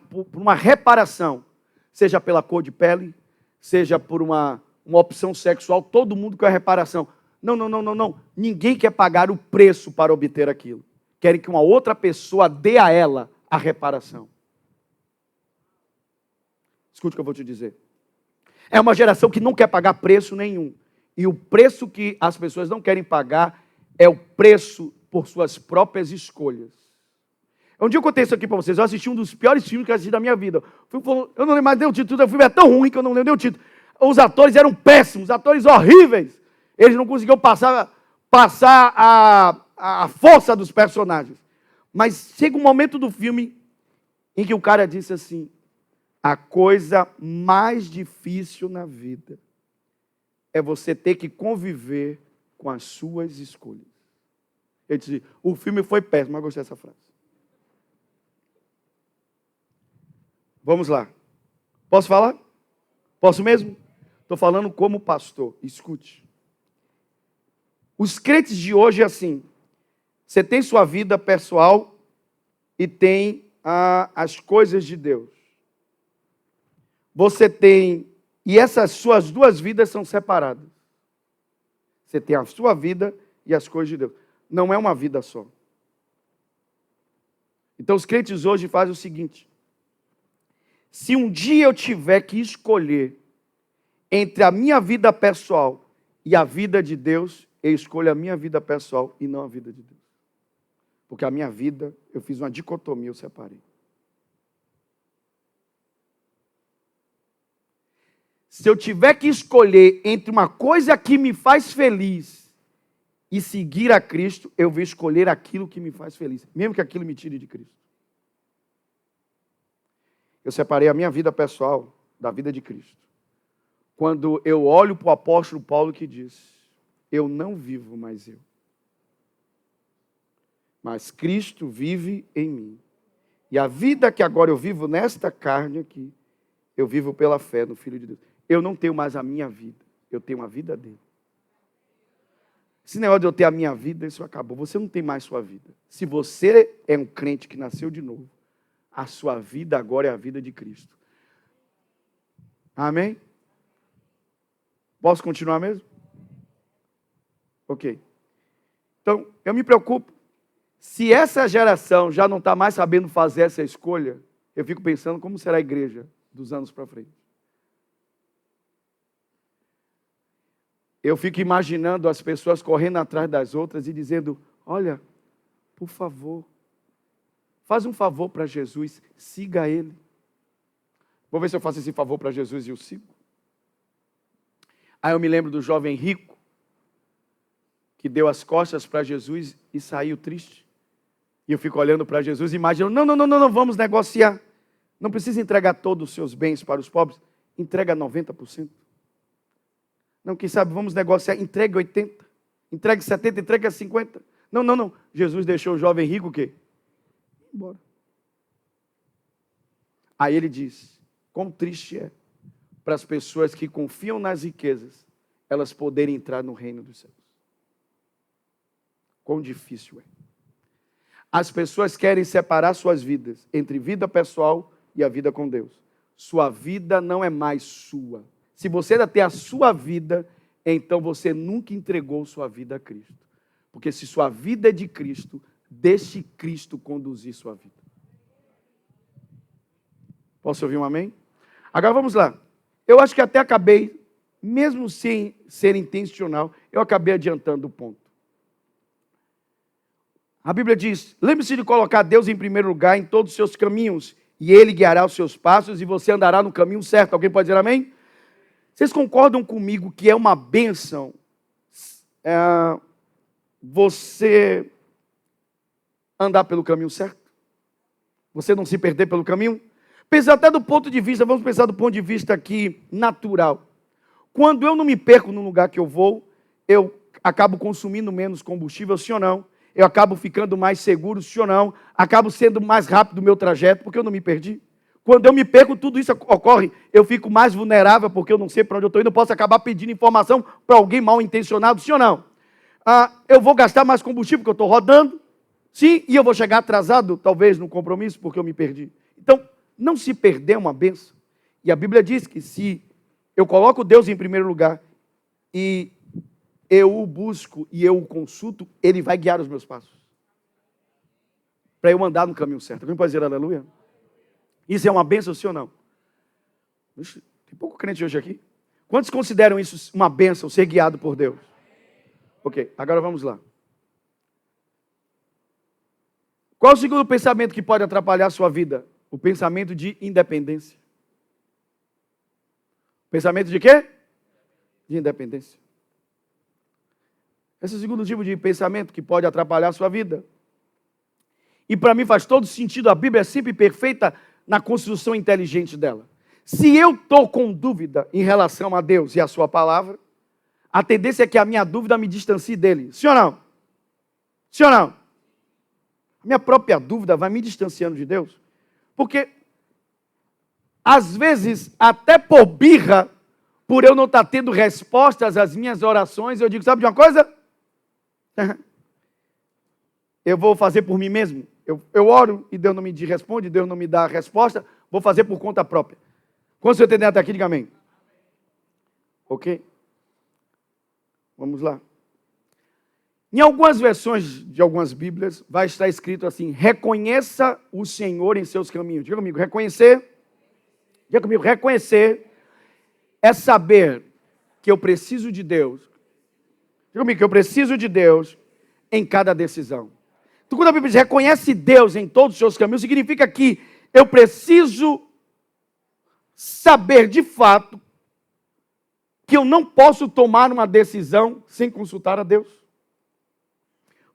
por uma reparação, seja pela cor de pele, seja por uma opção sexual, todo mundo quer reparação. Não. Ninguém quer pagar o preço para obter aquilo. Querem que uma outra pessoa dê a ela a reparação. Escute o que eu vou te dizer. É uma geração que não quer pagar preço nenhum. E o preço que as pessoas não querem pagar é o preço por suas próprias escolhas. Um dia eu contei isso aqui para vocês. Eu assisti um dos piores filmes que eu assisti da minha vida. Eu não lembro mais nem o título. O filme é tão ruim que eu não lembro nem o título. Os atores eram péssimos, atores horríveis. Eles não conseguiam passar a força dos personagens. Mas chega um momento do filme em que o cara disse assim: a coisa mais difícil na vida é você ter que conviver com as suas escolhas. Eu disse, o filme foi péssimo, mas eu gostei dessa frase. Vamos lá. Posso falar? Posso mesmo? Estou falando como pastor. Escute. Os crentes de hoje é assim. Você tem sua vida pessoal e tem as coisas de Deus. Você tem... E essas suas duas vidas são separadas. Você tem a sua vida e as coisas de Deus. Não é uma vida só. Então os crentes hoje fazem o seguinte: se um dia eu tiver que escolher entre a minha vida pessoal e a vida de Deus, eu escolho a minha vida pessoal e não a vida de Deus. Porque a minha vida, eu fiz uma dicotomia, eu separei. Se eu tiver que escolher entre uma coisa que me faz feliz e seguir a Cristo, eu vou escolher aquilo que me faz feliz, mesmo que aquilo me tire de Cristo. Eu separei a minha vida pessoal da vida de Cristo. Quando eu olho para o apóstolo Paulo que diz: eu não vivo mais eu, mas Cristo vive em mim. E a vida que agora eu vivo nesta carne aqui, eu vivo pela fé no Filho de Deus. Eu não tenho mais a minha vida, eu tenho a vida dele. Esse negócio de eu ter a minha vida, isso acabou. Você não tem mais sua vida. Se você é um crente que nasceu de novo, a sua vida agora é a vida de Cristo. Amém? Posso continuar mesmo? Ok. Então, eu me preocupo. Se essa geração já não está mais sabendo fazer essa escolha, eu fico pensando como será a igreja dos anos para frente. Eu fico imaginando as pessoas correndo atrás das outras e dizendo: olha, por favor, faz um favor para Jesus, siga Ele. Vou ver se eu faço esse favor para Jesus e o sigo. Aí eu me lembro do jovem rico, que deu as costas para Jesus e saiu triste. E eu fico olhando para Jesus e imaginando: não, vamos negociar. Não precisa entregar todos os seus bens para os pobres, entrega 90%. Não, quem sabe, vamos negociar, entregue 80%, entregue 70%, entregue 50%. Não. Jesus deixou o jovem rico o quê? Embora. Aí ele diz: quão triste é para as pessoas que confiam nas riquezas, elas poderem entrar no reino dos céus. Quão difícil é. As pessoas querem separar suas vidas entre vida pessoal e a vida com Deus. Sua vida não é mais sua. Se você ainda tem a sua vida, então você nunca entregou sua vida a Cristo. Porque se sua vida é de Cristo, deixe Cristo conduzir sua vida. Posso ouvir um amém? Agora vamos lá. Eu acho que até acabei, mesmo sem ser intencional, eu acabei adiantando o ponto. A Bíblia diz: lembre-se de colocar Deus em primeiro lugar em todos os seus caminhos, e Ele guiará os seus passos, e você andará no caminho certo. Alguém pode dizer amém? Vocês concordam comigo que é uma bênção você andar pelo caminho certo? Você não se perder pelo caminho? Pensar até do ponto de vista, vamos pensar do ponto de vista aqui natural. Quando eu não me perco no lugar que eu vou, eu acabo consumindo menos combustível, sim ou não? Eu acabo ficando mais seguro, sim ou não? Acabo sendo mais rápido o meu trajeto, porque eu não me perdi. Quando eu me perco, tudo isso ocorre. Eu fico mais vulnerável, porque eu não sei para onde eu estou indo. Eu posso acabar pedindo informação para alguém mal intencionado, sim ou não? Eu vou gastar mais combustível, porque eu estou rodando, sim, e eu vou chegar atrasado, talvez, no compromisso, porque eu me perdi. Então, não se perder é uma bênção. E a Bíblia diz que se eu coloco Deus em primeiro lugar e eu o busco e eu o consulto, Ele vai guiar os meus passos. Para eu andar no caminho certo. Alguém pode dizer aleluia? Isso é uma bênção, sim ou não? Tem pouco crente hoje aqui. Quantos consideram isso uma bênção, ser guiado por Deus? Ok, agora vamos lá. Qual é o segundo pensamento que pode atrapalhar a sua vida? O pensamento de independência. Pensamento de quê? De independência. Esse é o segundo tipo de pensamento que pode atrapalhar a sua vida. E para mim faz todo sentido, a Bíblia é sempre perfeita na construção inteligente dela. Se eu estou com dúvida em relação a Deus e a sua palavra, a tendência é que a minha dúvida me distancie dele. Sim ou não? Sim ou não? A minha própria dúvida vai me distanciando de Deus. Porque, às vezes, até por birra, por eu não estar tendo respostas às minhas orações, eu digo, sabe de uma coisa? Eu vou fazer por mim mesmo. Eu oro e Deus não me responde, Deus não me dá a resposta, vou fazer por conta própria. Quando você entender até aqui, diga amém. Ok? Vamos lá. Em algumas versões de algumas Bíblias, vai estar escrito assim, reconheça o Senhor em seus caminhos. Diga comigo, reconhecer. Diga comigo, reconhecer é saber que eu preciso de Deus. Diga comigo, que eu preciso de Deus em cada decisão. Então, quando a Bíblia diz reconhece Deus em todos os seus caminhos, significa que eu preciso saber de fato que eu não posso tomar uma decisão sem consultar a Deus.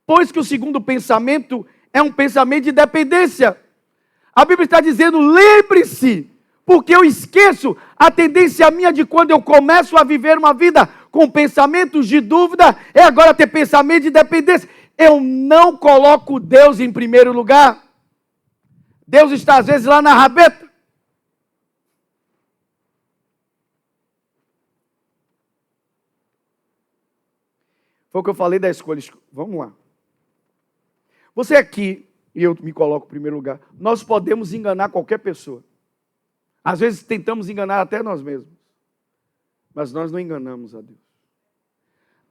Pois que o segundo pensamento é um pensamento de dependência. A Bíblia está dizendo, lembre-se, porque eu esqueço a tendência minha de quando eu começo a viver uma vida com pensamentos de dúvida, é agora ter pensamento de dependência. Eu não coloco Deus em primeiro lugar. Deus está às vezes lá na rabeta. Foi o que eu falei da escolha. Vamos lá. Você aqui, e eu me coloco em primeiro lugar, nós podemos enganar qualquer pessoa. Às vezes tentamos enganar até nós mesmos. Mas nós não enganamos a Deus.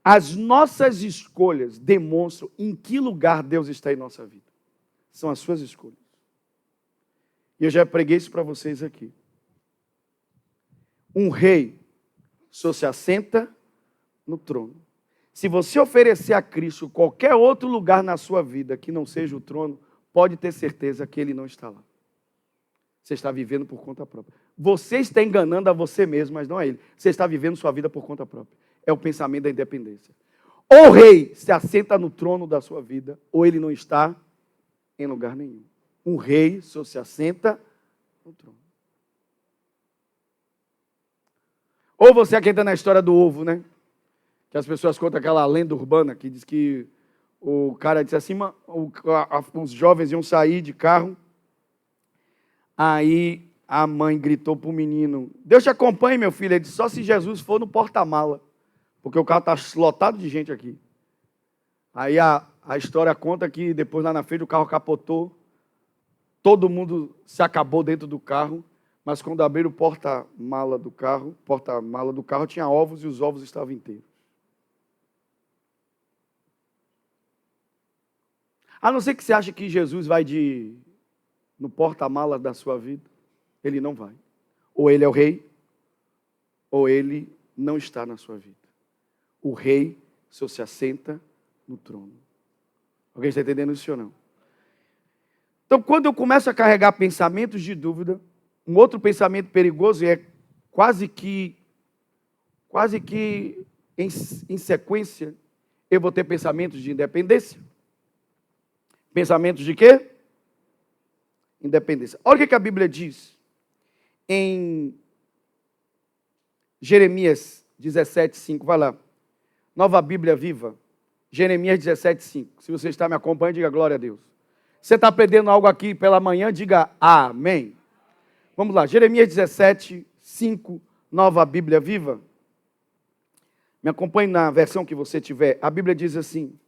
As nossas escolhas demonstram em que lugar Deus está em nossa vida. São as suas escolhas. E eu já preguei isso para vocês aqui. Um rei só se assenta no trono. Se você oferecer a Cristo qualquer outro lugar na sua vida que não seja o trono, pode ter certeza que Ele não está lá. Você está vivendo por conta própria. Você está enganando a você mesmo, mas não a Ele. Você está vivendo sua vida por conta própria. É o pensamento da independência. Ou o rei se assenta no trono da sua vida, ou ele não está em lugar nenhum. Um rei só se assenta no trono. Ou você acredita na história do ovo, né? Que as pessoas contam aquela lenda urbana que diz que o cara disse assim, os jovens iam sair de carro, aí a mãe gritou para o menino, Deus te acompanhe, meu filho. Ele disse, só se Jesus for no porta-mala, porque o carro está lotado de gente aqui. Aí a história conta que depois lá na frente o carro capotou, todo mundo se acabou dentro do carro, mas quando abriram o porta-mala do carro tinha ovos e os ovos estavam inteiros. A não ser que você ache que Jesus vai no porta-mala da sua vida, ele não vai. Ou ele é o rei, ou ele não está na sua vida. O rei só se assenta no trono. Alguém está entendendo isso ou não? Então, quando eu começo a carregar pensamentos de dúvida, um outro pensamento perigoso é quase que em sequência, eu vou ter pensamentos de independência. Pensamentos de quê? Independência. Olha o que a Bíblia diz em Jeremias 17:5. Vai lá. Nova Bíblia Viva. Jeremias 17:5. Se você está me acompanhando, diga glória a Deus. Você está aprendendo algo aqui pela manhã, diga amém. Vamos lá. Jeremias 17:5. Nova Bíblia Viva. Me acompanhe na versão que você tiver. A Bíblia diz assim.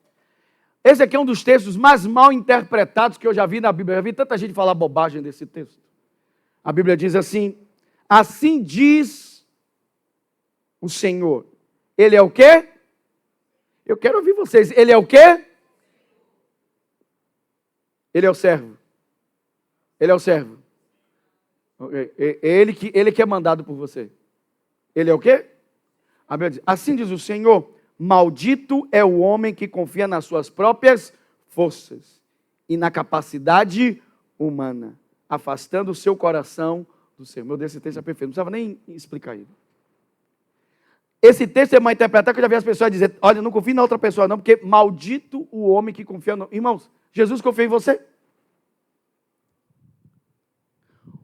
Esse aqui é um dos textos mais mal interpretados que eu já vi na Bíblia. Eu já vi tanta gente falar bobagem desse texto. A Bíblia diz assim. Assim diz o Senhor. Ele é o quê? Eu quero ouvir vocês. Ele é o quê? Ele é o servo. Ele é o servo. Ele que é mandado por você. Ele é o quê? A Bíblia diz, assim diz o Senhor, maldito é o homem que confia nas suas próprias forças e na capacidade humana, afastando o seu coração do Senhor. Meu Deus, esse texto é perfeito, não precisava nem explicar ele. Esse texto é uma interpretação que eu já vi as pessoas dizer, olha, não confie na outra pessoa não, porque maldito o homem que confia no... Irmãos, Jesus confia em você.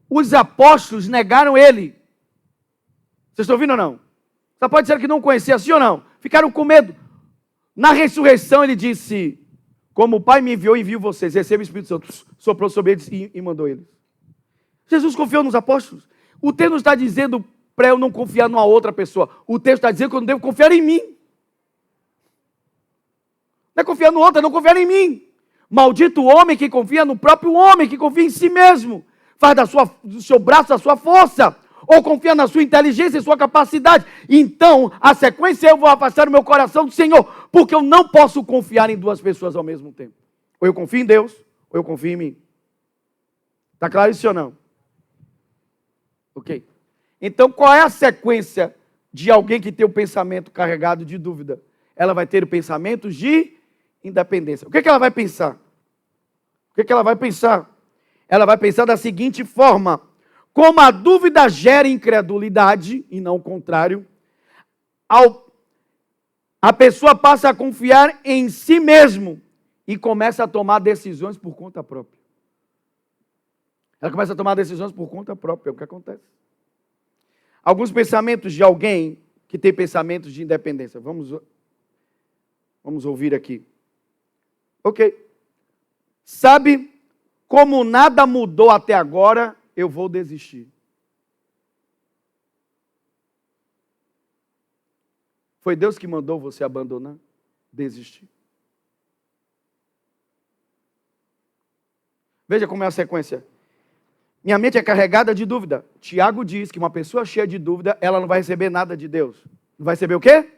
Os apóstolos negaram ele. Vocês estão ouvindo ou não? Você pode dizer que não conhecia, sim ou não? Ficaram com medo. Na ressurreição ele disse, como o Pai me enviou, envio vocês. Receba o Espírito Santo, soprou sobre eles e mandou eles. Jesus confiou nos apóstolos. O texto não está dizendo para eu não confiar numa outra pessoa. O texto está dizendo que eu não devo confiar em mim. Não é confiar no outro, é não confiar em mim. Maldito o homem que confia no próprio homem, que confia em si mesmo. Faz do seu braço a sua força. Ou confia na sua inteligência e sua capacidade. Então, a sequência eu vou afastar o meu coração do Senhor. Porque eu não posso confiar em duas pessoas ao mesmo tempo. Ou eu confio em Deus, ou eu confio em mim. Está claro isso ou não? Ok. Então, qual é a sequência de alguém que tem o pensamento carregado de dúvida? Ela vai ter o pensamento de independência. O que ela vai pensar? O que ela vai pensar? Ela vai pensar da seguinte forma: como a dúvida gera incredulidade, e não o contrário, a pessoa passa a confiar em si mesmo e começa a tomar decisões por conta própria. Ela começa a tomar decisões por conta própria, é o que acontece. Alguns pensamentos de alguém que tem pensamentos de independência. Vamos ouvir aqui. Ok. Sabe, como nada mudou até agora, eu vou desistir. Foi Deus que mandou você abandonar? Desistir. Veja como é a sequência. Minha mente é carregada de dúvida. Tiago diz que uma pessoa cheia de dúvida, ela não vai receber nada de Deus. Não vai receber o quê?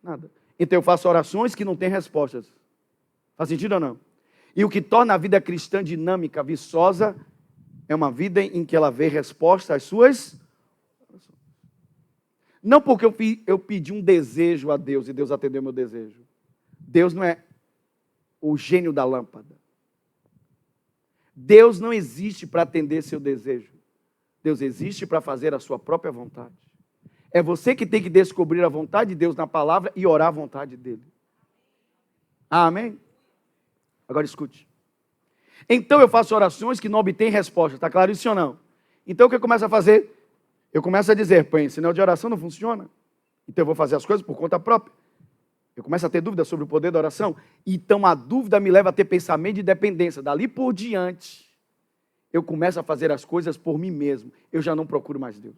Nada. Então eu faço orações que não têm respostas. Faz sentido ou não? E o que torna a vida cristã dinâmica, viçosa, é uma vida em que ela vê resposta às suas... Não porque eu pedi um desejo a Deus e Deus atendeu meu desejo. Deus não é o gênio da lâmpada. Deus não existe para atender seu desejo. Deus existe para fazer a sua própria vontade. É você que tem que descobrir a vontade de Deus na palavra e orar a vontade dele. Amém? Agora escute. Então eu faço orações que não obtêm resposta. Está claro isso ou não? Então o que eu começo a fazer? Eu começo a dizer, pai, sinal de oração não funciona. Então eu vou fazer as coisas por conta própria. Eu começo a ter dúvida sobre o poder da oração. Então a dúvida me leva a ter pensamento de dependência. Dali por diante, eu começo a fazer as coisas por mim mesmo. Eu já não procuro mais Deus.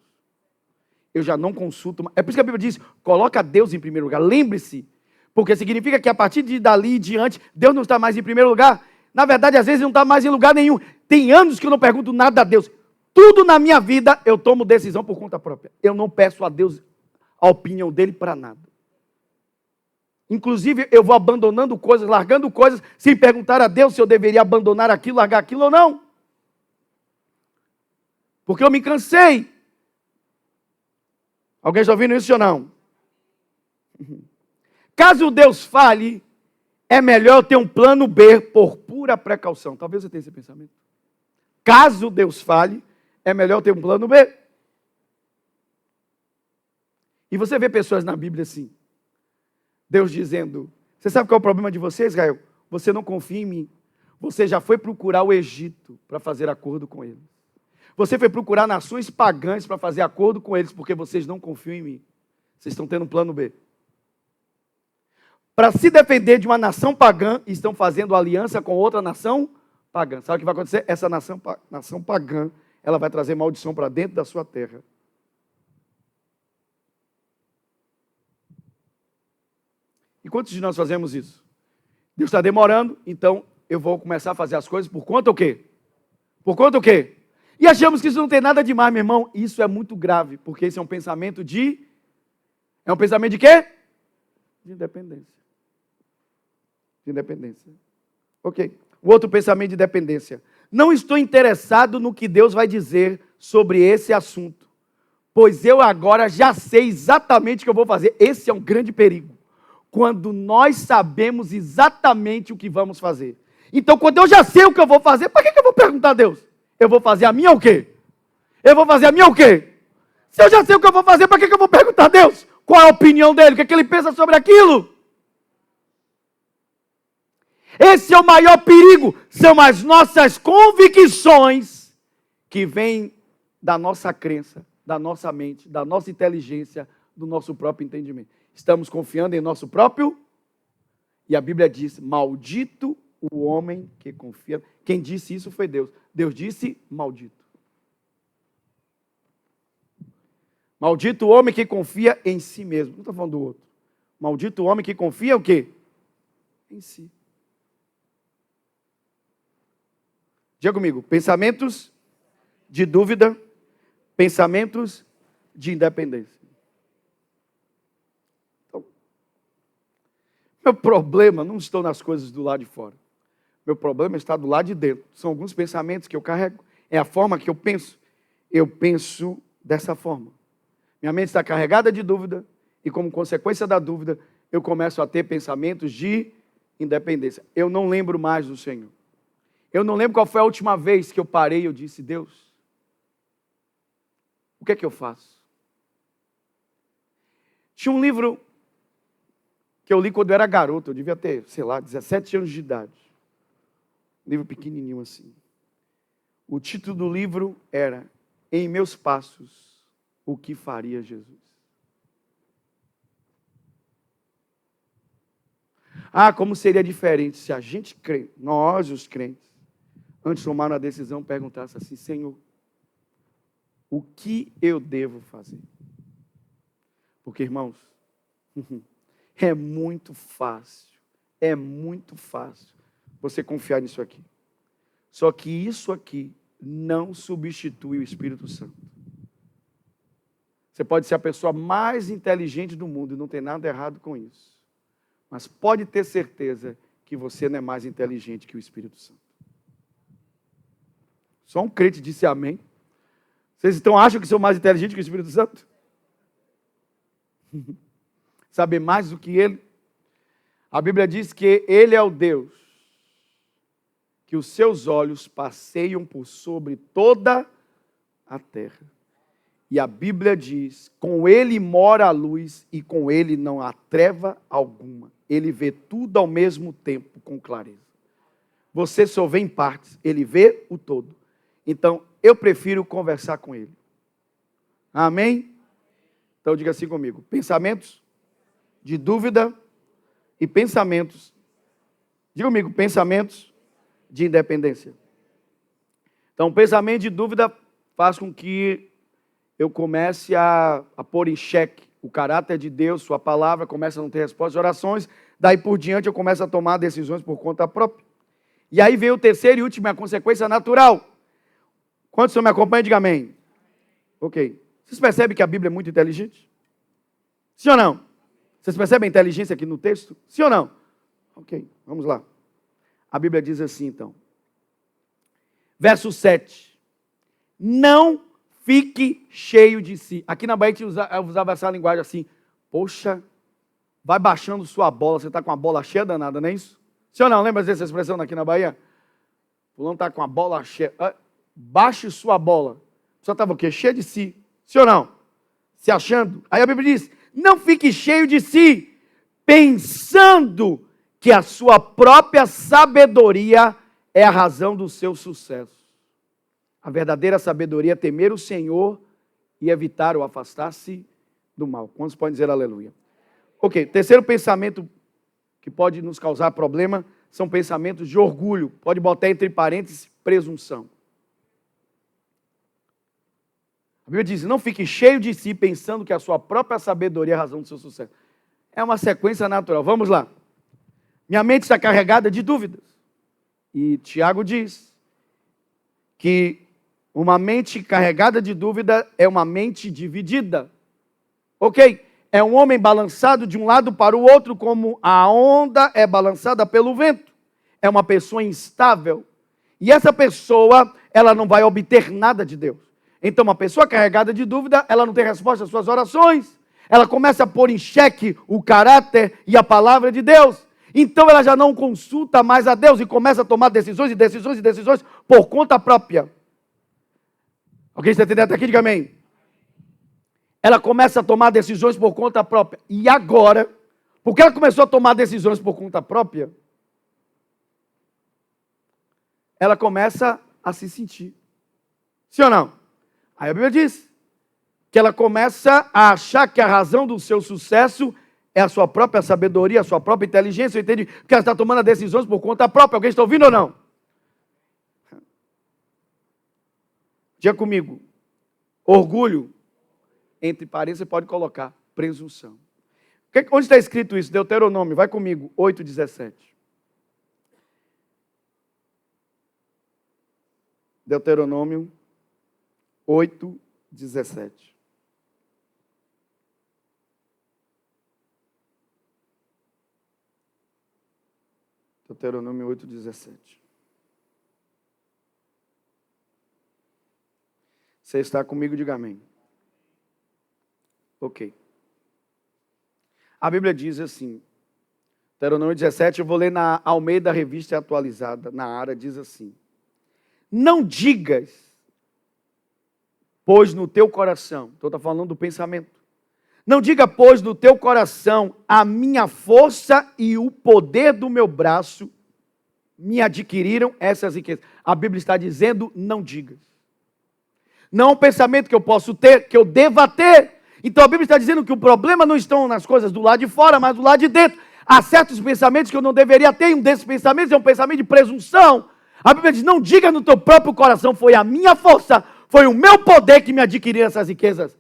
Eu já não consulto mais. É por isso que a Bíblia diz, coloca Deus em primeiro lugar. Lembre-se. Porque significa que a partir de dali em diante, Deus não está mais em primeiro lugar. Na verdade, às vezes não está mais em lugar nenhum. Tem anos que eu não pergunto nada a Deus. Tudo na minha vida eu tomo decisão por conta própria. Eu não peço a Deus a opinião dele para nada. Inclusive, eu vou abandonando coisas, largando coisas, sem perguntar a Deus se eu deveria abandonar aquilo, largar aquilo ou não. Porque eu me cansei. Alguém está ouvindo isso ou não? Caso Deus fale, é melhor eu ter um plano B por pura precaução. Talvez você tenha esse pensamento. Caso Deus fale, é melhor eu ter um plano B. E você vê pessoas na Bíblia assim. Deus dizendo, você sabe qual é o problema de você, Israel? Você não confia em mim. Você já foi procurar o Egito para fazer acordo com ele. Você foi procurar nações pagãs para fazer acordo com eles, porque vocês não confiam em mim. Vocês estão tendo um plano B. Para se defender de uma nação pagã, estão fazendo aliança com outra nação pagã. Sabe o que vai acontecer? Essa nação pagã, ela vai trazer maldição para dentro da sua terra. E quantos de nós fazemos isso? Deus está demorando, então eu vou começar a fazer as coisas por conta o quê? Por conta o quê? E achamos que isso não tem nada demais, meu irmão. Isso é muito grave, porque esse é um pensamento de... É um pensamento de quê? De independência. De independência. Ok. O outro pensamento de dependência. Não estou interessado no que Deus vai dizer sobre esse assunto, pois eu agora já sei exatamente o que eu vou fazer. Esse é um grande perigo. Quando nós sabemos exatamente o que vamos fazer. Então, quando eu já sei o que eu vou fazer, para que eu vou perguntar a Deus? Eu vou fazer a minha o quê? Eu vou fazer a minha o quê? Se eu já sei o que eu vou fazer, para que eu vou perguntar a Deus? Qual é a opinião dele? O que ele pensa sobre aquilo? Esse é o maior perigo. São as nossas convicções que vêm da nossa crença, da nossa mente, da nossa inteligência, do nosso próprio entendimento. Estamos confiando em nosso próprio... E a Bíblia diz, maldito o homem que confia. Quem disse isso foi Deus. Deus disse, maldito. Maldito o homem que confia em si mesmo. Não estou falando do outro. Maldito o homem que confia o quê? Em si. Diga comigo, pensamentos de dúvida, pensamentos de independência. Então, meu problema não estão nas coisas do lado de fora. Meu problema está do lado de dentro. São alguns pensamentos que eu carrego. É a forma que eu penso. Eu penso dessa forma. Minha mente está carregada de dúvida e, como consequência da dúvida, eu começo a ter pensamentos de independência. Eu não lembro mais do Senhor. Eu não lembro qual foi a última vez que eu parei e eu disse, Deus, o que é que eu faço? Tinha um livro que eu li quando eu era garoto, eu devia ter, 17 anos de idade. Um livro pequenininho assim. O título do livro era Em Meus Passos, o que faria Jesus? Ah, como seria diferente se a gente crê, nós os crentes, antes de tomar uma decisão, perguntasse assim, Senhor, o que eu devo fazer? Porque, irmãos, é muito fácil você confiar nisso aqui. Só que isso aqui não substitui o Espírito Santo. Você pode ser a pessoa mais inteligente do mundo e não tem nada errado com isso. Mas pode ter certeza que você não é mais inteligente que o Espírito Santo. Só um crente disse amém. Vocês então acham que são mais inteligentes que o Espírito Santo? Saber mais do que ele? A Bíblia diz que ele é o Deus que os seus olhos passeiam por sobre toda a terra. E a Bíblia diz, com ele mora a luz e com ele não há treva alguma. Ele vê tudo ao mesmo tempo com clareza. Você só vê em partes, ele vê o todo. Então, eu prefiro conversar com ele. Amém? Então, diga assim comigo. Pensamentos de dúvida e pensamentos. Diga comigo, pensamentos de independência. Então, pensamento de dúvida faz com que eu comece a pôr em xeque o caráter de Deus, sua palavra, começa a não ter resposta de orações, daí por diante eu começo a tomar decisões por conta própria. E aí vem o terceiro e último, a consequência natural. Quantos estão me acompanhando? Diga amém. Ok. Vocês percebem que a Bíblia é muito inteligente? Sim ou não? Vocês percebem a inteligência aqui no texto? Sim ou não? Ok, vamos lá. A Bíblia diz assim então. Verso 7. Não fique cheio de si. Aqui na Bahia a gente usava essa linguagem assim. Poxa, vai baixando sua bola. Você está com a bola cheia danada, não é isso? Sim ou não? Lembra dessa expressão aqui na Bahia? Fulano está com a bola cheia. Baixe sua bola. Só estava o quê? Cheio de si. Sim ou não? Se achando. Aí a Bíblia diz, não fique cheio de si, pensando que a sua própria sabedoria é a razão do seu sucesso. A verdadeira sabedoria é temer o Senhor e evitar ou afastar-se do mal. Quantos podem dizer aleluia? Ok, terceiro pensamento que pode nos causar problema são pensamentos de orgulho. Pode botar entre parênteses, presunção. A Bíblia diz, não fique cheio de si, pensando que a sua própria sabedoria é a razão do seu sucesso. É uma sequência natural. Vamos lá. Minha mente está carregada de dúvidas. E Tiago diz que uma mente carregada de dúvida é uma mente dividida. Ok? É um homem balançado de um lado para o outro, como a onda é balançada pelo vento. É uma pessoa instável. E essa pessoa, ela não vai obter nada de Deus. Então, uma pessoa carregada de dúvida, ela não tem resposta às suas orações. Ela começa a pôr em xeque o caráter e a palavra de Deus. Então, ela já não consulta mais a Deus e começa a tomar decisões e decisões e decisões por conta própria. Alguém está entendendo até aqui? Diga amém. Ela começa a tomar decisões por conta própria. E agora, porque ela começou a tomar decisões por conta própria, ela começa a se sentir. Sim ou não? Aí a Bíblia diz que ela começa a achar que a razão do seu sucesso é a sua própria sabedoria, a sua própria inteligência. Eu entendi que ela está tomando decisões por conta própria. Alguém está ouvindo ou não? Diga comigo. Orgulho, entre parênteses, você pode colocar presunção. Onde está escrito isso? Deuteronômio, vai comigo, 8:17. Deuteronômio 8:17. Deuteronômio 8:17. Você está comigo, diga amém. Ok. A Bíblia diz assim, Deuteronômio 17, eu vou ler na Almeida Revista Atualizada, na área, diz assim: não digas, pois no teu coração, então está falando do pensamento, não diga, pois no teu coração, a minha força e o poder do meu braço me adquiriram essas riquezas. A Bíblia está dizendo, não digas. Não é um pensamento que eu posso ter, que eu deva ter. Então a Bíblia está dizendo que o problema não estão nas coisas do lado de fora, mas do lado de dentro. Há certos pensamentos que eu não deveria ter, e um desses pensamentos é um pensamento de presunção. A Bíblia diz, não diga no teu próprio coração, foi a minha força, foi o meu poder que me adquiriu essas riquezas.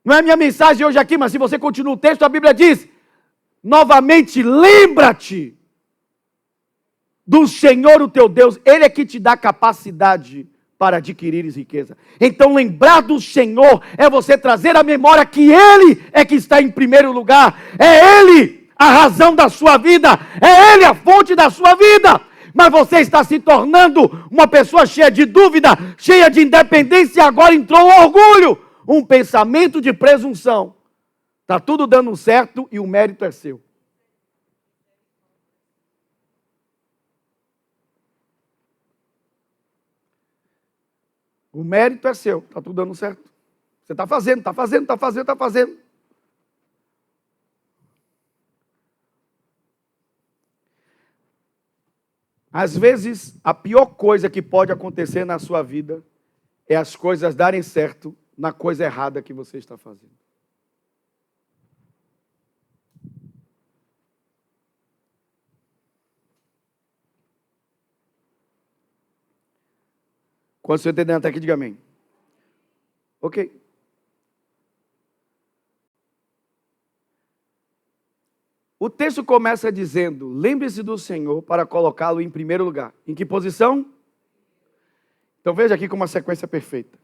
Não é minha mensagem hoje aqui, mas se você continua o texto, a Bíblia diz, novamente, lembra-te do Senhor, o teu Deus, Ele é que te dá capacidade para adquirires riqueza. Então, lembrar do Senhor é você trazer à memória que Ele é que está em primeiro lugar. É Ele a razão da sua vida. É Ele a fonte da sua vida. Mas você está se tornando uma pessoa cheia de dúvida, cheia de independência, e agora entrou o orgulho. Um pensamento de presunção. Está tudo dando certo e o mérito é seu. O mérito é seu, está tudo dando certo. Você está fazendo, está fazendo, está fazendo, está fazendo. Às vezes, a pior coisa que pode acontecer na sua vida é as coisas darem certo na coisa errada que você está fazendo. Quando você entender até aqui, diga amém. Ok. O texto começa dizendo, lembre-se do Senhor para colocá-lo em primeiro lugar. Em que posição? Então veja aqui como uma sequência perfeita.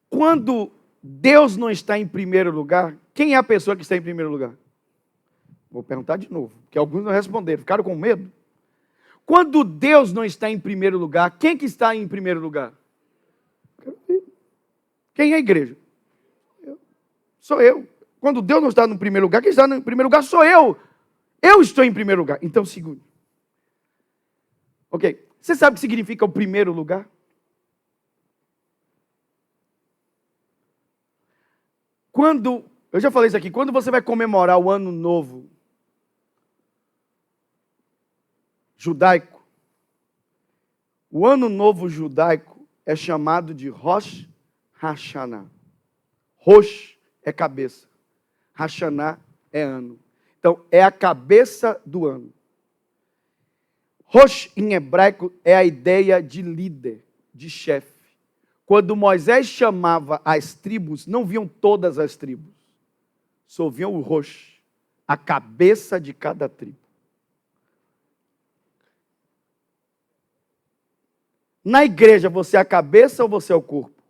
Quando Deus não está em primeiro lugar, quem é a pessoa que está em primeiro lugar? Vou perguntar de novo, porque alguns não responderam, ficaram com medo. Quando Deus não está em primeiro lugar, quem que está em primeiro lugar? Quem é a igreja? Sou eu. Quando Deus não está no primeiro lugar, quem está no primeiro lugar sou eu. Eu estou em primeiro lugar. Então, segundo. Ok. Você sabe o que significa o primeiro lugar? Quando, eu já falei isso aqui, quando você vai comemorar o ano novo judaico, O ano novo judaico é chamado de Rosh Hashanah. Rosh é cabeça, Hashanah é ano. Então, é a cabeça do ano. Rosh, em hebraico, é a ideia de líder, de chefe. Quando Moisés chamava as tribos, não viam todas as tribos, só viam o Rosh, a cabeça de cada tribo. Na igreja, você é a cabeça ou você é o corpo?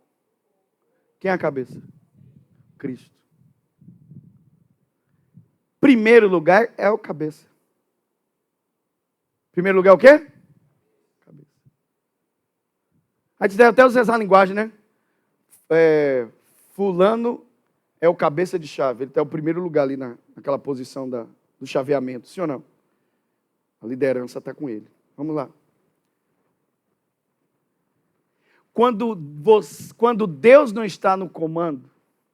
Quem é a cabeça? Cristo. Primeiro lugar é o cabeça. Primeiro lugar é o quê? Cabeça. A gente deve até usar essa linguagem, né? Fulano é o cabeça de chave. Ele está o primeiro lugar ali naquela posição do chaveamento. Sim ou não? A liderança está com ele. Vamos lá. Quando Deus não está no comando,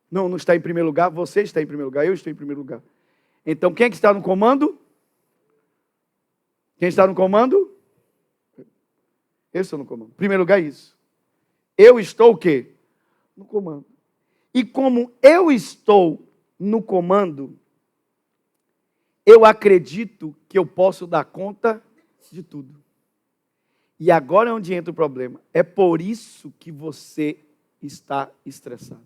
não está em primeiro lugar, você está em primeiro lugar, eu estou em primeiro lugar. Então, quem é que está no comando? Quem está no comando? Eu estou no comando. Em primeiro lugar, isso. Eu estou o quê? No comando. E como eu estou no comando, eu acredito que eu posso dar conta de tudo. E agora é onde entra o problema. É por isso que você está estressado.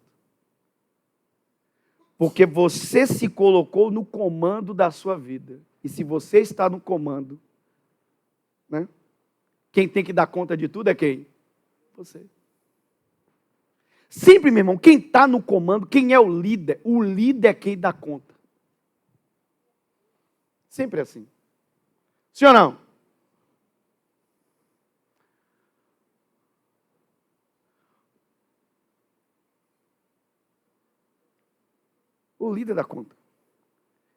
Porque você se colocou no comando da sua vida. E se você está no comando, né? Quem tem que dar conta de tudo é quem? Você. Sempre, meu irmão, quem está no comando, quem é o líder é quem dá conta. Sempre assim. Sim ou não? O líder dá conta.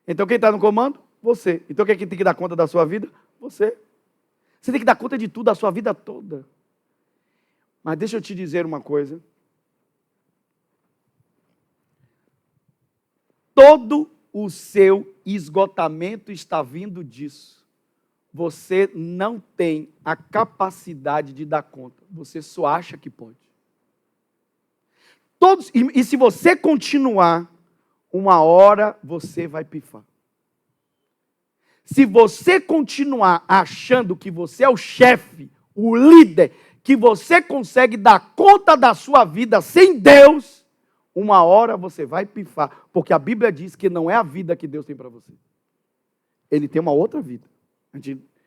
Então quem está no comando? Você. Então quem é que tem que dar conta da sua vida? Você. Você tem que dar conta de tudo, a sua vida toda. Mas deixa eu te dizer uma coisa. Todo o seu esgotamento está vindo disso. Você não tem a capacidade de dar conta. Você só acha que pode. E se você continuar, uma hora você vai pifar. Se você continuar achando que você é o chefe, o líder, que você consegue dar conta da sua vida sem Deus, uma hora você vai pifar. Porque a Bíblia diz que não é a vida que Deus tem para você. Ele tem uma outra vida.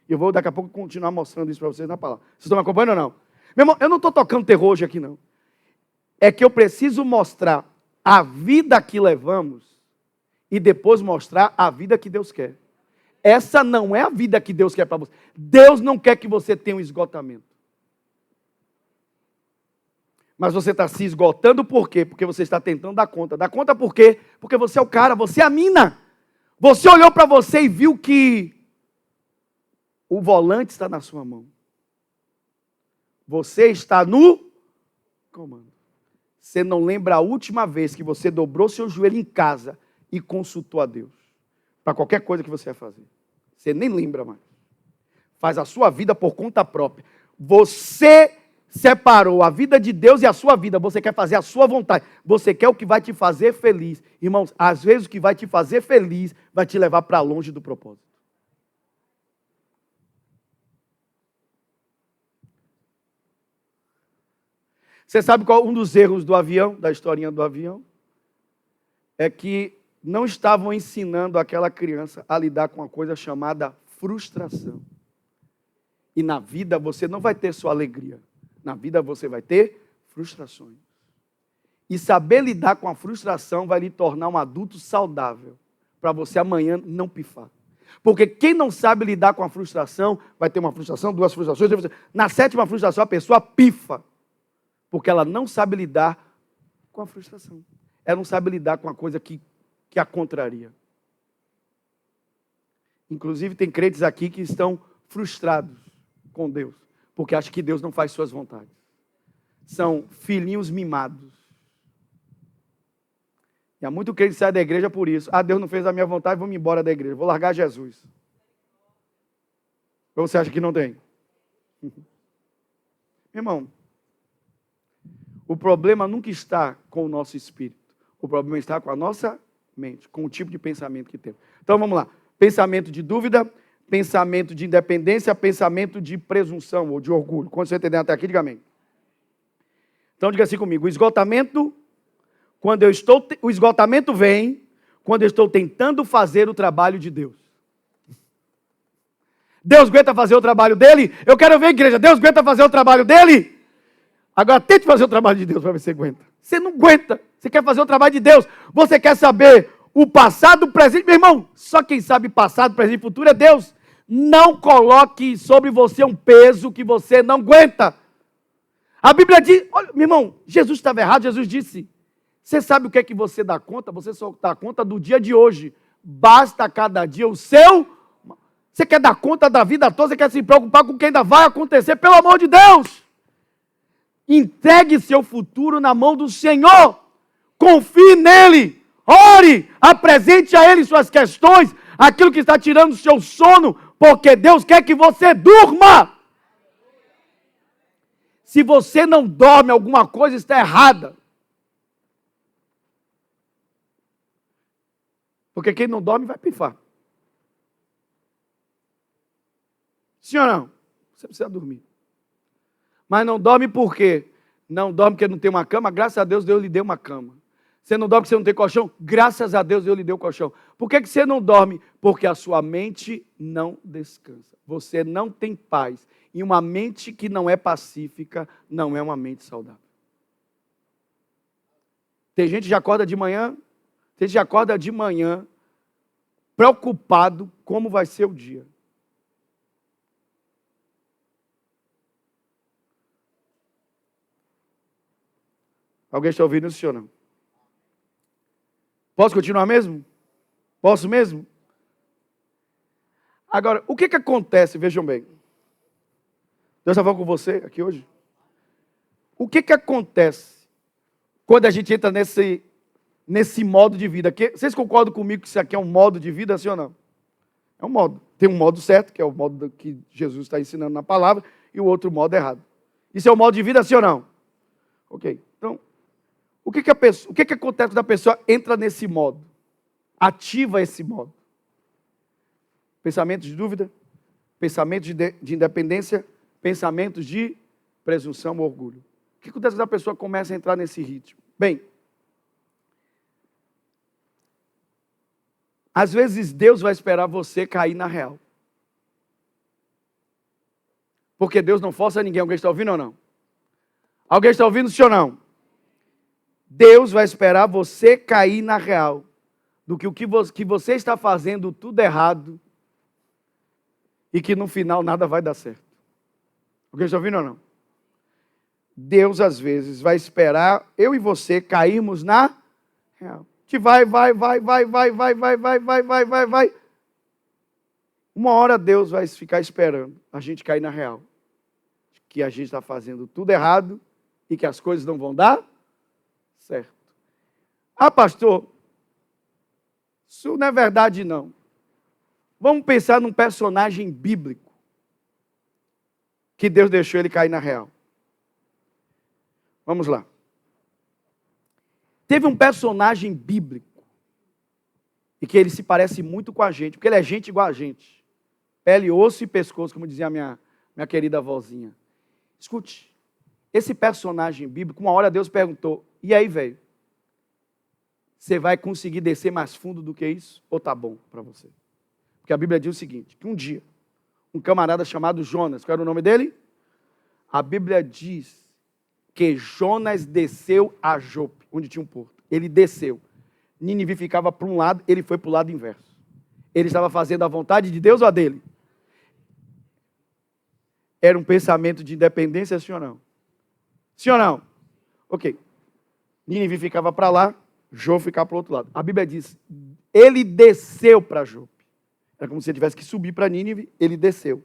Eu vou daqui a pouco continuar mostrando isso para vocês na palavra. Vocês estão me acompanhando ou não? Meu irmão, eu não estou tocando terror hoje aqui não. É que eu preciso mostrar a vida que levamos e depois mostrar a vida que Deus quer. Essa não é a vida que Deus quer para você. Deus não quer que você tenha um esgotamento. Mas você está se esgotando por quê? Porque você está tentando dar conta. Dar conta por quê? Porque você é o cara, você é a mina. Você olhou para você e viu que o volante está na sua mão. Você está no comando. Você não lembra a última vez que você dobrou seu joelho em casa e consultou a Deus. Para qualquer coisa que você vai fazer. Você nem lembra mais. Faz a sua vida por conta própria. Você separou a vida de Deus e a sua vida. Você quer fazer a sua vontade. Você quer o que vai te fazer feliz. Irmãos, às vezes o que vai te fazer feliz vai te levar para longe do propósito. Você sabe qual um dos erros do avião, da historinha do avião? É que não estavam ensinando aquela criança a lidar com uma coisa chamada frustração. E na vida você não vai ter só alegria. Na vida você vai ter frustrações. E saber lidar com a frustração vai lhe tornar um adulto saudável. Para você amanhã não pifar. Porque quem não sabe lidar com a frustração, vai ter uma frustração, duas frustrações. Na 7ª frustração a pessoa pifa. Porque ela não sabe lidar com a frustração. Ela não sabe lidar com a coisa que a contraria. Inclusive tem crentes aqui que estão frustrados com Deus. Porque acham que Deus não faz suas vontades. São filhinhos mimados. E há muito crente que sai da igreja por isso. Ah, Deus não fez a minha vontade, vou me embora da igreja. Vou largar Jesus. Ou você acha que não tem? Irmão, o problema nunca está com o nosso espírito. O problema está com a nossa mente, com o tipo de pensamento que temos. Então vamos lá. Pensamento de dúvida, pensamento de independência, pensamento de presunção ou de orgulho. Quando você entender até aqui, diga amém. Então diga assim comigo, o esgotamento vem quando eu estou tentando fazer o trabalho de Deus. Deus aguenta fazer o trabalho dele? Eu quero ver a igreja. Deus aguenta fazer o trabalho dele? Agora tente fazer o trabalho de Deus para ver se você aguenta. Você não aguenta. Você quer fazer o trabalho de Deus. Você quer saber o passado, o presente. Meu irmão, só quem sabe passado, presente e futuro é Deus. Não coloque sobre você um peso que você não aguenta. A Bíblia diz, olha, meu irmão, Jesus estava errado. Jesus disse, você sabe o que é que você dá conta? Você só dá conta do dia de hoje. Basta cada dia o seu. Você quer dar conta da vida toda, você quer se preocupar com o que ainda vai acontecer, pelo amor de Deus. Entregue seu futuro na mão do Senhor. Confie nele. Ore, apresente a ele suas questões, aquilo que está tirando o seu sono, porque Deus quer que você durma. Se você não dorme, alguma coisa está errada. Porque quem não dorme vai pifar. Sim ou não? Você precisa dormir. Mas não dorme por quê? Não dorme porque não tem uma cama? Graças a Deus, Deus lhe deu uma cama. Você não dorme porque você não tem colchão? Graças a Deus, Deus lhe deu o colchão. Por que você não dorme? Porque a sua mente não descansa. Você não tem paz. E uma mente que não é pacífica não é uma mente saudável. Tem gente que já acorda de manhã, preocupado como vai ser o dia. Alguém está ouvindo isso ou não? Posso continuar mesmo? Posso mesmo? Agora, o que acontece, vejam bem. Deus está falando com você aqui hoje? O que acontece quando a gente entra nesse modo de vida? Vocês concordam comigo que isso aqui é um modo de vida, sim ou não? É um modo. Tem um modo certo, que é o modo que Jesus está ensinando na palavra, e o outro modo errado. Isso é o modo de vida, sim ou não? Ok. Então, o que acontece quando a pessoa entra nesse modo? Ativa esse modo. Pensamentos de dúvida, pensamentos de independência, pensamentos de presunção ou orgulho. O que acontece quando a pessoa começa a entrar nesse ritmo? Bem, às vezes Deus vai esperar você cair na real. Porque Deus não força ninguém. Alguém está ouvindo ou não? Alguém está ouvindo, sim ou não? Deus vai esperar você cair na real. Do que você está fazendo tudo errado. E que no final nada vai dar certo. Alguém está ouvindo ou não? Deus às vezes vai esperar eu e você cairmos na real. Que vai. Uma hora Deus vai ficar esperando a gente cair na real. Que a gente está fazendo tudo errado e que as coisas não vão dar certo. Ah, pastor, isso não é verdade não. Vamos pensar num personagem bíblico que Deus deixou ele cair na real. Vamos lá. Teve um personagem bíblico e que ele se parece muito com a gente, porque ele é gente igual a gente. Pele, osso e pescoço, como dizia a minha querida avózinha. Escute, esse personagem bíblico, uma hora Deus perguntou, e aí, velho? Você vai conseguir descer mais fundo do que isso? Ou tá bom para você? Porque a Bíblia diz o seguinte, que um dia, um camarada chamado Jonas, qual era o nome dele? A Bíblia diz que Jonas desceu a Jope, onde tinha um porto. Ele desceu. Nínive ficava para um lado, ele foi para o lado inverso. Ele estava fazendo a vontade de Deus ou a dele? Era um pensamento de independência, sim ou não? Sim ou não? Ok. Nínive ficava para lá, Jope ficava para o outro lado. A Bíblia diz, ele desceu para Jope. Era como se ele tivesse que subir para Nínive, ele desceu.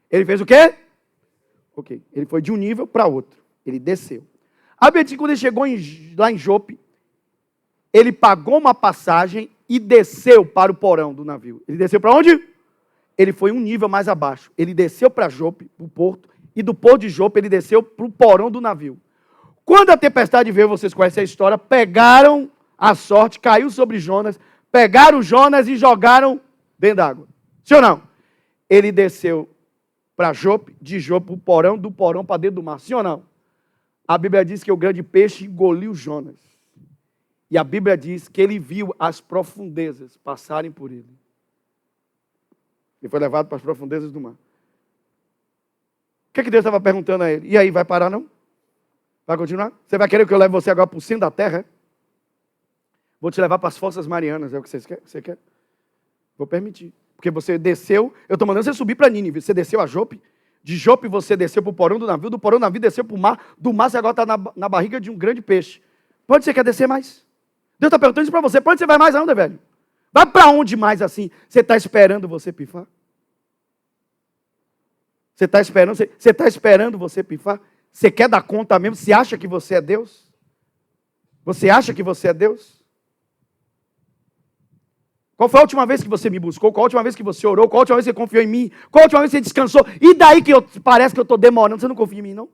Ele fez o quê? Ok. Ele foi de um nível para outro. Ele desceu. A Bíblia diz que quando ele chegou lá em Jope, ele pagou uma passagem e desceu para o porão do navio. Ele desceu para onde? Ele foi um nível mais abaixo. Ele desceu para Jope, para o porto, e do porto de Jope ele desceu para o porão do navio. Quando a tempestade veio, vocês conhecem a história, pegaram a sorte, caiu sobre Jonas, pegaram Jonas e jogaram dentro d'água. Sim ou não? Ele desceu para Jope, de Jope para o porão, do porão para dentro do mar. Sim ou não? A Bíblia diz que o grande peixe engoliu Jonas. E a Bíblia diz que ele viu as profundezas passarem por ele. Ele foi levado para as profundezas do mar. O que Deus estava perguntando a ele? E aí, vai parar não? Vai continuar? Você vai querer que eu leve você agora para o centro da terra? É? Vou te levar para as Forças Marianas, é o que você quer? Vou permitir. Porque você desceu, eu estou mandando você subir para Nínive, você desceu a Jope, de Jope você desceu para o porão do navio desceu para o mar, do mar você agora está na barriga de um grande peixe. Para onde você quer descer mais? Deus está perguntando isso para você, para onde você vai mais aonde, velho? Vai para onde mais assim? Você está esperando você pifar? Você está esperando você pifar? Você quer dar conta mesmo? Você acha que você é Deus? Você acha que você é Deus? Qual foi a última vez que você me buscou? Qual a última vez que você orou? Qual a última vez que você confiou em mim? Qual a última vez que você descansou? E daí que parece que eu estou demorando? Você não confia em mim, não?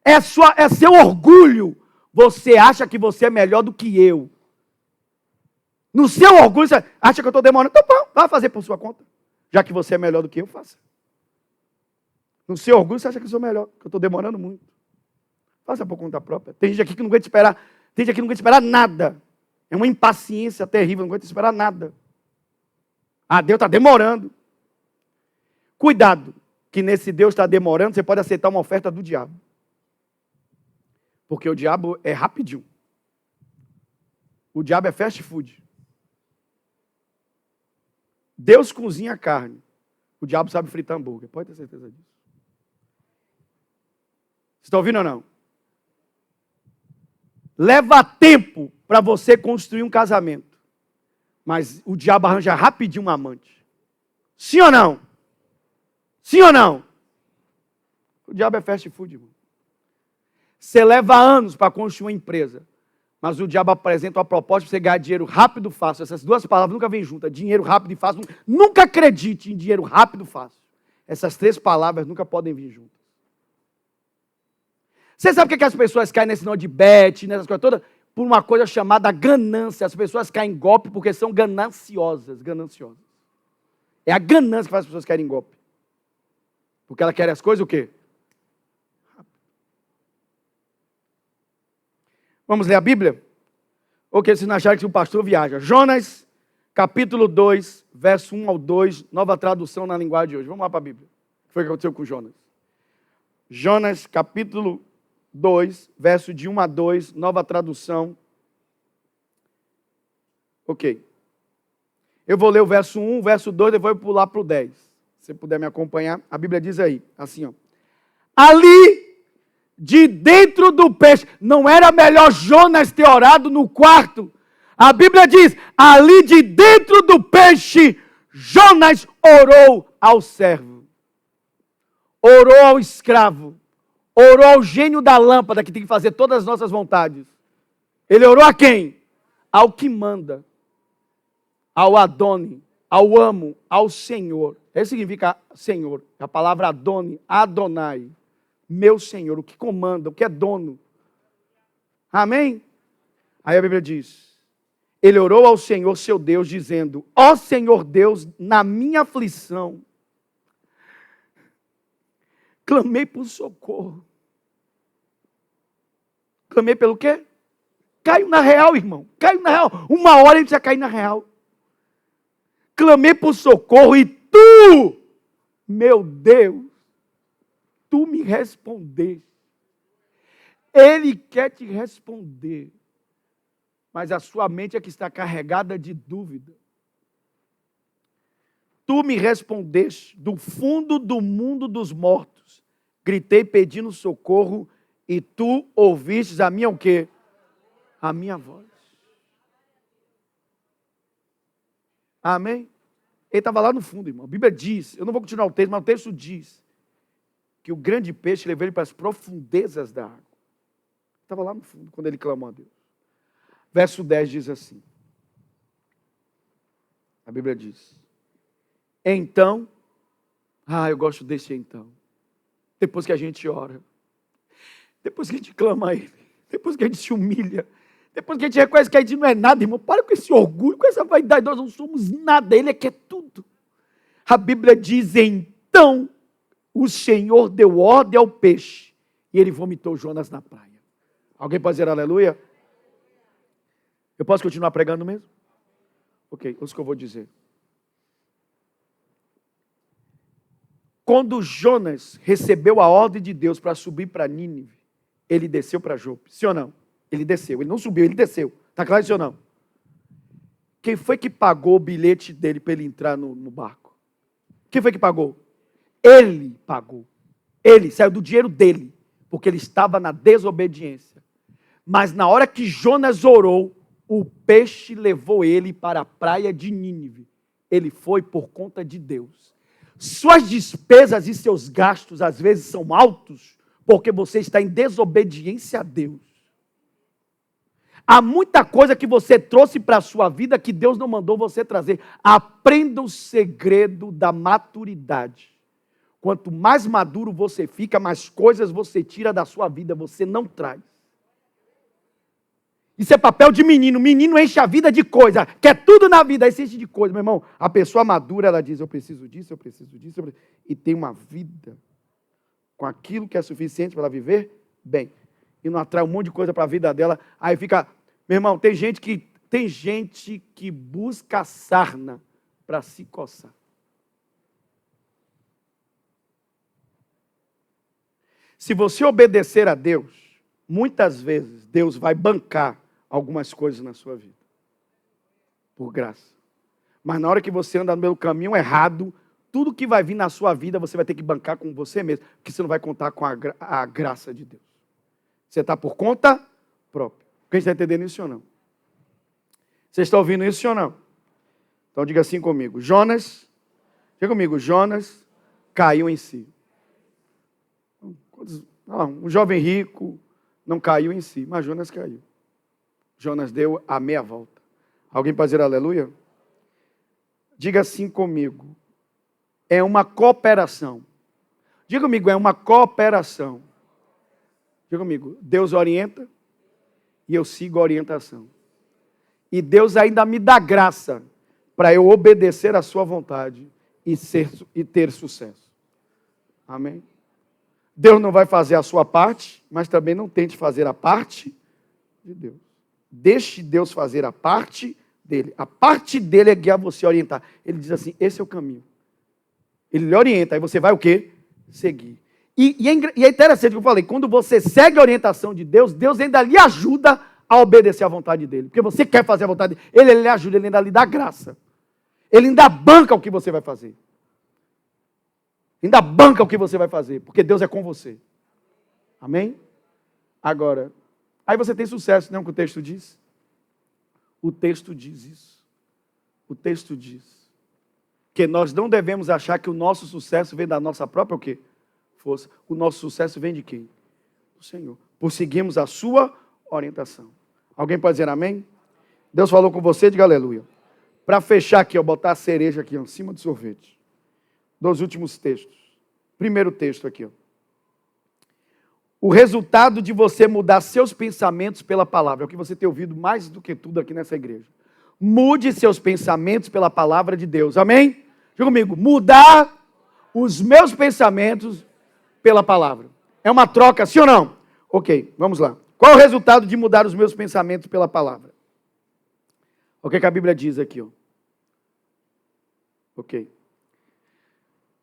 É seu orgulho. Você acha que você é melhor do que eu. No seu orgulho, você acha que eu estou demorando? Então, vai fazer por sua conta. Já que você é melhor do que eu, faça. No seu orgulho, você acha que eu sou melhor, que eu estou demorando muito. Faça por conta própria. Tem gente aqui que não aguenta esperar. Tem gente aqui que não aguenta esperar nada. É uma impaciência terrível, não aguenta esperar nada. Ah, Deus está demorando. Cuidado, que nesse Deus está demorando, você pode aceitar uma oferta do diabo. Porque o diabo é rapidinho. O diabo é fast food. Deus cozinha carne. O diabo sabe fritar hambúrguer. Pode ter certeza disso. Vocês estão ouvindo ou não? Leva tempo para você construir um casamento. Mas o diabo arranja rapidinho um amante. Sim ou não? Sim ou não? O diabo é fast food, irmão. Você leva anos para construir uma empresa. Mas o diabo apresenta uma proposta para você ganhar dinheiro rápido e fácil. Essas duas palavras nunca vêm juntas. Dinheiro rápido e fácil. Nunca acredite em dinheiro rápido e fácil. Essas três palavras nunca podem vir juntas. Você sabe por que as pessoas caem nesse nome de bet, nessas coisas todas? Por uma coisa chamada ganância. As pessoas caem em golpe porque são gananciosas. É a ganância que faz as pessoas caírem em golpe. Porque elas querem as coisas o quê? Vamos ler a Bíblia? Ou que vocês não acharam que o pastor viaja? Jonas, capítulo 2, verso 1 ao 2, nova tradução na linguagem de hoje. Vamos lá para a Bíblia. O que foi que aconteceu com Jonas? Jonas, capítulo 2, verso de 1 a 2, nova tradução. Ok. Eu vou ler o verso 1, o verso 2, depois eu vou pular para o 10. Se você puder me acompanhar, a Bíblia diz aí, assim, ó. Ali, de dentro do peixe, não era melhor Jonas ter orado no quarto? A Bíblia diz, ali de dentro do peixe, Jonas orou ao servo. Orou ao escravo. Orou ao gênio da lâmpada, que tem que fazer todas as nossas vontades. Ele orou a quem? Ao que manda. Ao Adoni, ao amo, ao Senhor. Isso significa Senhor. A palavra Adoni, Adonai. Meu Senhor, o que comanda, o que é dono. Amém? Aí a Bíblia diz, ele orou ao Senhor, seu Deus, dizendo, ó Senhor Deus, na minha aflição, clamei por socorro. Clamei pelo quê? Caiu na real, irmão. Caiu na real. Uma hora a gente ia cair na real. Clamei por socorro e tu, meu Deus, tu me respondeste. Ele quer te responder. Mas a sua mente é que está carregada de dúvida. Tu me respondeste do fundo do mundo dos mortos. Gritei pedindo socorro e tu ouvistes a minha o quê? A minha voz. Amém? Ele estava lá no fundo, irmão. A Bíblia diz, eu não vou continuar o texto, mas o texto diz que o grande peixe levou ele para as profundezas da água. Estava lá no fundo, quando ele clamou a Deus. Verso 10 diz assim. A Bíblia diz. Então, eu gosto desse então. Depois que a gente ora, depois que a gente clama a Ele, depois que a gente se humilha, depois que a gente reconhece que a gente não é nada, irmão, para com esse orgulho, com essa vaidade, nós não somos nada, Ele é que é tudo. A Bíblia diz, então, o Senhor deu ordem ao peixe, e ele vomitou Jonas na praia. Alguém pode dizer aleluia? Eu posso continuar pregando mesmo? Ok, ouça o que eu vou dizer. Quando Jonas recebeu a ordem de Deus para subir para Nínive, ele desceu para Jope, sim ou não? Ele desceu, ele não subiu, ele desceu. Está claro isso ou não? Quem foi que pagou o bilhete dele para ele entrar no barco? Quem foi que pagou? Ele pagou. Ele saiu do dinheiro dele, porque ele estava na desobediência. Mas na hora que Jonas orou, o peixe levou ele para a praia de Nínive. Ele foi por conta de Deus. Suas despesas e seus gastos às vezes são altos, porque você está em desobediência a Deus. Há muita coisa que você trouxe para a sua vida que Deus não mandou você trazer. Aprenda o segredo da maturidade. Quanto mais maduro você fica, mais coisas você tira da sua vida, você não traz. Isso é papel de menino. Menino enche a vida de coisa, quer tudo na vida, aí se enche de coisa. Meu irmão, a pessoa madura, ela diz, eu preciso disso, eu preciso disso, e tem uma vida com aquilo que é suficiente para ela viver bem. E não atrai um monte de coisa para a vida dela, aí fica... Meu irmão, tem gente que busca a sarna para se coçar. Se você obedecer a Deus, muitas vezes Deus vai bancar algumas coisas na sua vida. Por graça. Mas na hora que você anda no meio caminho errado, tudo que vai vir na sua vida, você vai ter que bancar com você mesmo, porque você não vai contar com a graça de Deus. Você está por conta própria. Quem está entendendo isso ou não? Você está ouvindo isso ou não? Então diga assim comigo. Jonas, diga comigo, Jonas caiu em si. Um jovem rico não caiu em si, mas Jonas caiu. Jonas deu a meia volta. Alguém pode dizer aleluia? Diga assim comigo. É uma cooperação. Diga comigo, é uma cooperação. Diga comigo, Deus orienta e eu sigo a orientação. E Deus ainda me dá graça para eu obedecer a sua vontade e ter sucesso. Amém? Deus não vai fazer a sua parte, mas também não tente fazer a parte de Deus. Deixe Deus fazer a parte dele. A parte dele é guiar você, orientar. Ele diz assim, esse é o caminho. Ele lhe orienta, aí você vai o quê? Seguir. E é interessante o que eu falei, quando você segue a orientação de Deus, Deus ainda lhe ajuda a obedecer à vontade dele. Porque você quer fazer a vontade dele, ele lhe ajuda, ele ainda lhe dá graça. Ele ainda banca o que você vai fazer. Ainda banca o que você vai fazer, porque Deus é com você. Amém? Agora, aí você tem sucesso, não é o que o texto diz? O texto diz isso. O texto diz que nós não devemos achar que o nosso sucesso vem da nossa própria o quê? Força. O nosso sucesso vem de quem? Do Senhor. Por seguirmos a sua orientação. Alguém pode dizer amém? Deus falou com você, diga aleluia. Para fechar aqui, botar a cereja aqui, em cima do sorvete. Dos últimos textos. Primeiro texto aqui, O resultado de você mudar seus pensamentos pela palavra. É o que você tem ouvido mais do que tudo aqui nessa igreja. Mude seus pensamentos pela palavra de Deus. Amém? Diga comigo. Mudar os meus pensamentos pela palavra. É uma troca, sim ou não? Ok, vamos lá. Qual é o resultado de mudar os meus pensamentos pela palavra? O que a Bíblia diz aqui, Ok.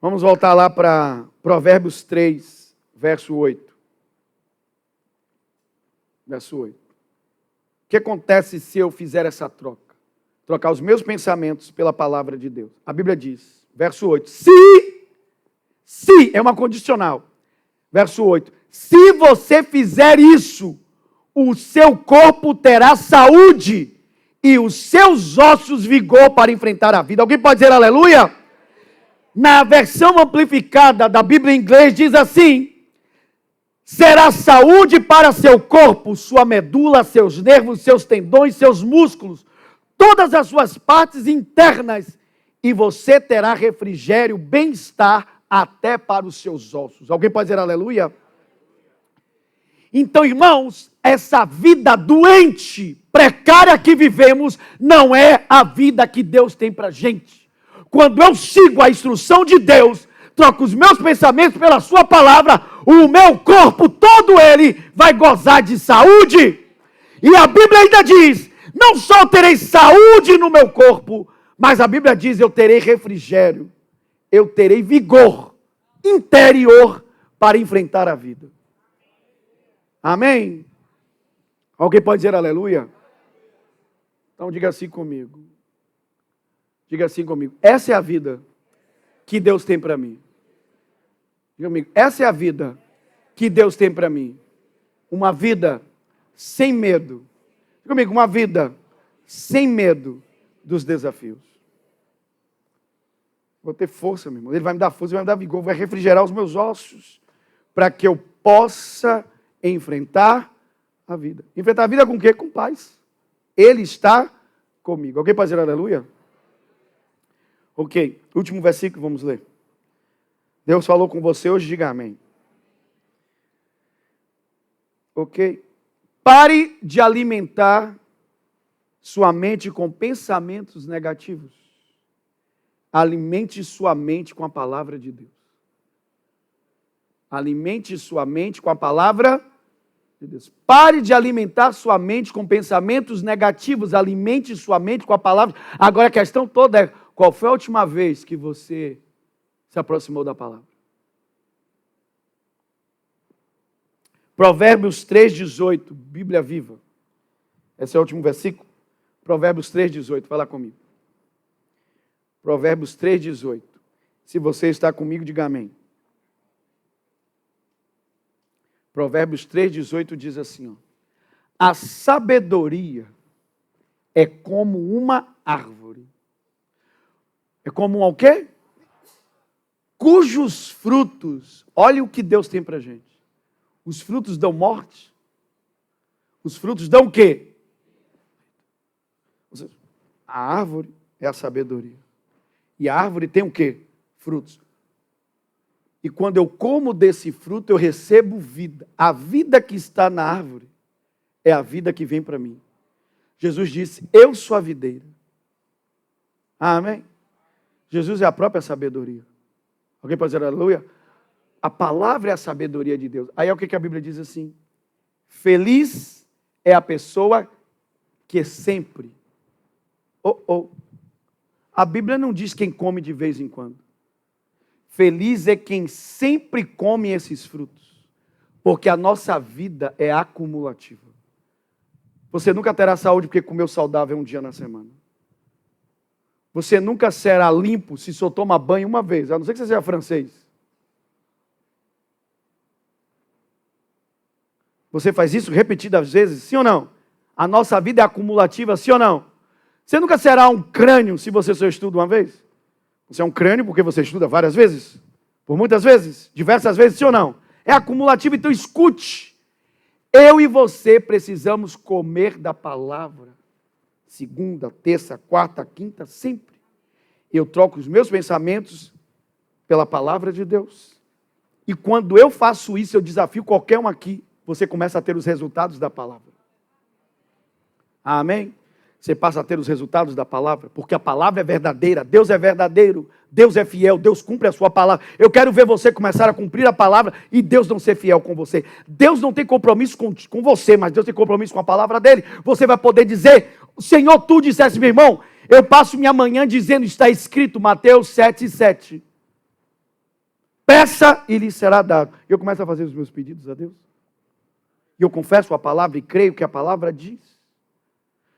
Vamos voltar lá para Provérbios 3, verso 8. Verso 8. O que acontece se eu fizer essa troca? Trocar os meus pensamentos pela palavra de Deus. A Bíblia diz, verso 8, se, é uma condicional. Verso 8, se você fizer isso, o seu corpo terá saúde e os seus ossos vigor para enfrentar a vida. Alguém pode dizer aleluia? Na versão amplificada da Bíblia em inglês diz assim, será saúde para seu corpo, sua medula, seus nervos, seus tendões, seus músculos, todas as suas partes internas, e você terá refrigério, bem-estar, até para os seus ossos. Alguém pode dizer aleluia? Então, irmãos, essa vida doente, precária que vivemos, não é a vida que Deus tem para a gente. Quando eu sigo a instrução de Deus, troco os meus pensamentos pela sua palavra, o meu corpo todo ele vai gozar de saúde. E a Bíblia ainda diz, não só terei saúde no meu corpo, mas a Bíblia diz, eu terei refrigério, eu terei vigor interior para enfrentar a vida. Amém? Alguém pode dizer aleluia? Então diga assim comigo. Diga assim comigo. Essa é a vida que Deus tem para mim. Diga comigo. Essa é a vida que Deus tem para mim. Uma vida sem medo. Diga comigo. Uma vida sem medo dos desafios. Vou ter força, meu irmão. Ele vai me dar força, vai me dar vigor, vai refrigerar os meus ossos para que eu possa enfrentar a vida. Enfrentar a vida com o quê? Com paz. Ele está comigo. Alguém pode dizer aleluia? Ok. Último versículo, vamos ler. Deus falou com você hoje, diga amém. Ok. Pare de alimentar sua mente com pensamentos negativos. Alimente sua mente com a palavra de Deus. Alimente sua mente com a palavra de Deus. Pare de alimentar sua mente com pensamentos negativos. Alimente sua mente com a palavra. Agora a questão toda é, qual foi a última vez que você se aproximou da palavra? Provérbios 3,18, Bíblia viva. Esse é o último versículo. Provérbios 3,18, vai lá comigo. Provérbios 3,18. Se você está comigo, diga amém. Provérbios 3,18 diz assim, ó, a sabedoria é como uma árvore. É como o quê? Cujos frutos, olha o que Deus tem para a gente. Os frutos dão morte. Os frutos dão o quê? A árvore é a sabedoria. E a árvore tem o quê? Frutos. E quando eu como desse fruto, eu recebo vida. A vida que está na árvore é a vida que vem para mim. Jesus disse, eu sou a videira. Amém? Jesus é a própria sabedoria. Alguém pode dizer aleluia? A palavra é a sabedoria de Deus. Aí é o que a Bíblia diz assim. Feliz é a pessoa que sempre... A Bíblia não diz quem come de vez em quando. Feliz é quem sempre come esses frutos, porque a nossa vida é acumulativa. Você nunca terá saúde porque comeu saudável um dia na semana. Você nunca será limpo se só toma banho uma vez, a não ser que você seja francês. Você faz isso repetidas vezes, sim ou não? A nossa vida é acumulativa, sim ou não? Você nunca será um crânio se você só estuda uma vez? Você é um crânio porque você estuda várias vezes? Por muitas vezes? Diversas vezes, sim ou não? É acumulativo, então escute. Eu e você precisamos comer da palavra. Segunda, terça, quarta, quinta, sempre. Eu troco os meus pensamentos pela palavra de Deus. E quando eu faço isso, eu desafio qualquer um aqui, você começa a ter os resultados da palavra. Amém? Você passa a ter os resultados da palavra, porque a palavra é verdadeira, Deus é verdadeiro, Deus é fiel, Deus cumpre a sua palavra. Eu quero ver você começar a cumprir a palavra e Deus não ser fiel com você. Deus não tem compromisso com você, mas Deus tem compromisso com a palavra dele. Você vai poder dizer, Senhor, tu disseste, meu irmão, eu passo minha manhã dizendo, está escrito, Mateus 7,7. Peça e lhe será dado. Eu começo a fazer os meus pedidos a Deus. E eu confesso a palavra e creio que a palavra diz.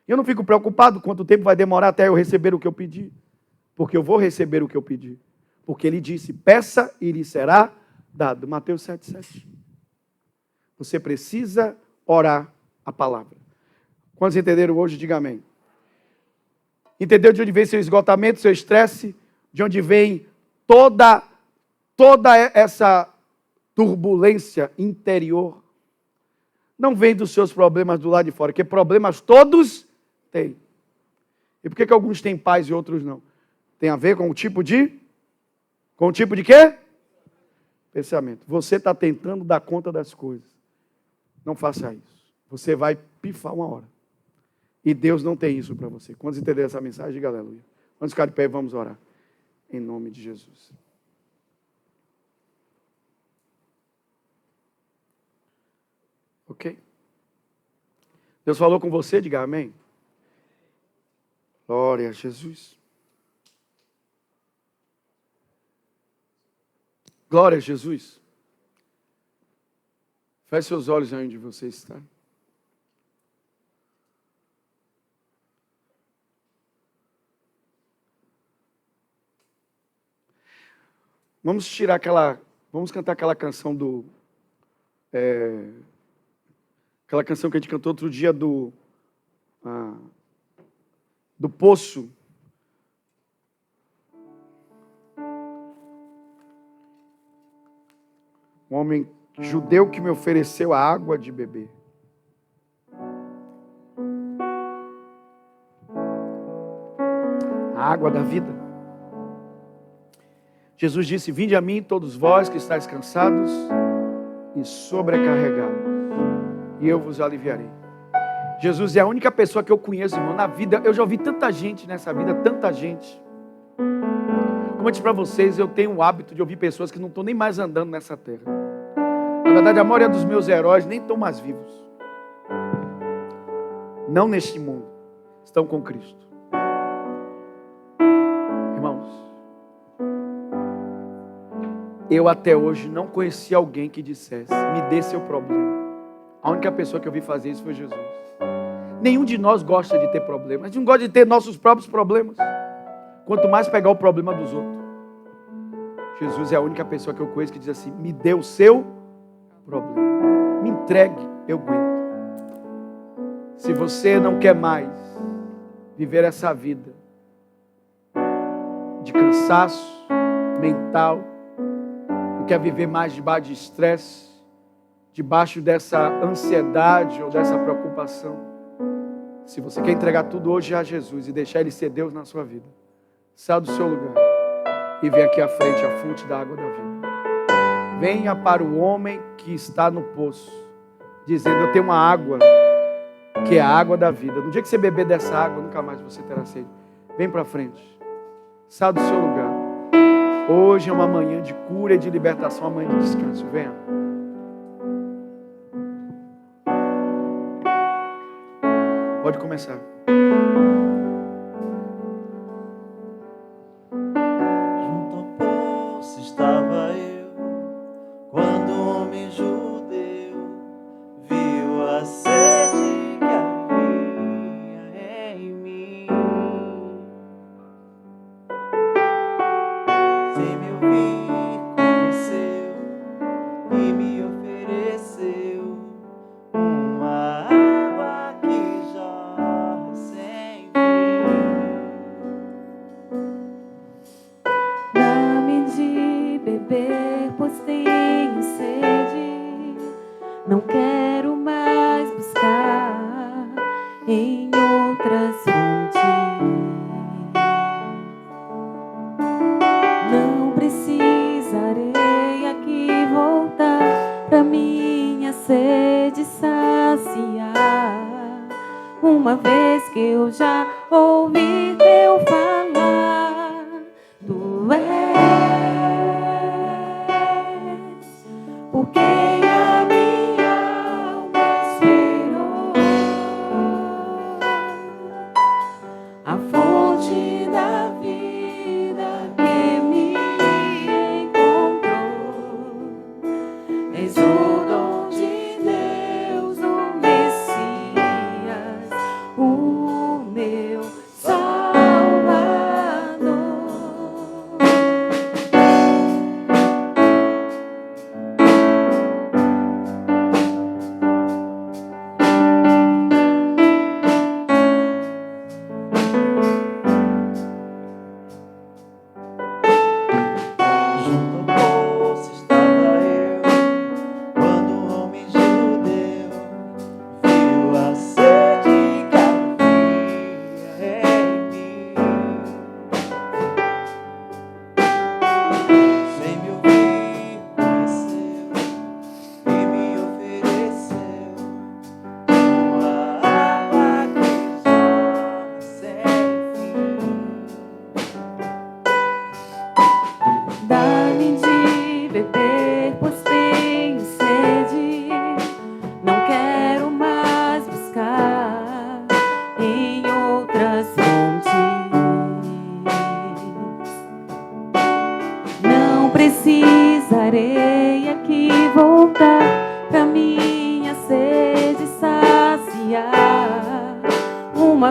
Eu não fico preocupado quanto tempo vai demorar até eu receber o que eu pedi. Porque eu vou receber o que eu pedi. Porque ele disse, peça e lhe será dado. Mateus 7,7. Você precisa orar a palavra. Quantos entenderam hoje? Diga amém. Entendeu de onde vem seu esgotamento, seu estresse? De onde vem toda essa turbulência interior? Não vem dos seus problemas do lado de fora, porque problemas todos têm. E por que alguns têm paz e outros não? Tem a ver com o tipo de... Com o tipo de quê? Pensamento. Você está tentando dar conta das coisas. Não faça isso. Você vai pifar uma hora. E Deus não tem isso para você. Quando você entender essa mensagem, diga aleluia. Vamos ficar de pé e vamos orar. Em nome de Jesus. Ok? Deus falou com você, diga amém. Glória a Jesus. Glória a Jesus. Feche seus olhos aí onde você está. Vamos cantar aquela canção aquela canção que a gente cantou outro dia do poço. Um homem judeu que me ofereceu a água de beber. A água da vida. Jesus disse: vinde a mim todos vós que estáis cansados e sobrecarregados, e eu vos aliviarei. Jesus é a única pessoa que eu conheço, irmão, na vida. Eu já ouvi tanta gente nessa vida, tanta gente. Como eu disse para vocês, eu tenho o hábito de ouvir pessoas que não estão nem mais andando nessa terra. Na verdade, a maioria dos meus heróis nem estão mais vivos. Não neste mundo. Estão com Cristo. Irmãos, eu até hoje não conheci alguém que dissesse: me dê seu problema. A única pessoa que eu vi fazer isso foi Jesus. Nenhum de nós gosta de ter problemas. A gente não gosta de ter nossos próprios problemas. Quanto mais pegar o problema dos outros. Jesus é a única pessoa que eu conheço que diz assim: me dê o seu problema. Me entregue, eu aguento. Se você não quer mais viver essa vida de cansaço mental, não quer viver mais debaixo de estresse, debaixo dessa ansiedade ou dessa preocupação, se você quer entregar tudo hoje a Jesus e deixar Ele ser Deus na sua vida, saia do seu lugar e vem aqui à frente, à fonte da água da vida. Venha para o homem que está no poço, dizendo: eu tenho uma água, que é a água da vida. No dia que você beber dessa água, nunca mais você terá sede. Vem para frente, saia do seu lugar. Hoje é uma manhã de cura e de libertação, uma manhã de descanso. Venha. Pode começar. Junto ao poço estava eu, quando o homem judeu viu a sede que havia em mim. Sem me ouvir, conheceu e me ofereceu uma água que jorra sem fim. Dá-me de beber, pois tenho sede. Não quero mais buscar em outras fontes. Não precisarei aqui voltar pra minha sede saciar, uma vez que eu já ouvi teu falar. Tu és por quem a minha alma esperou, a fonte da vida que me encontrou. És o dom de Deus, o Messias, o meu Salvador.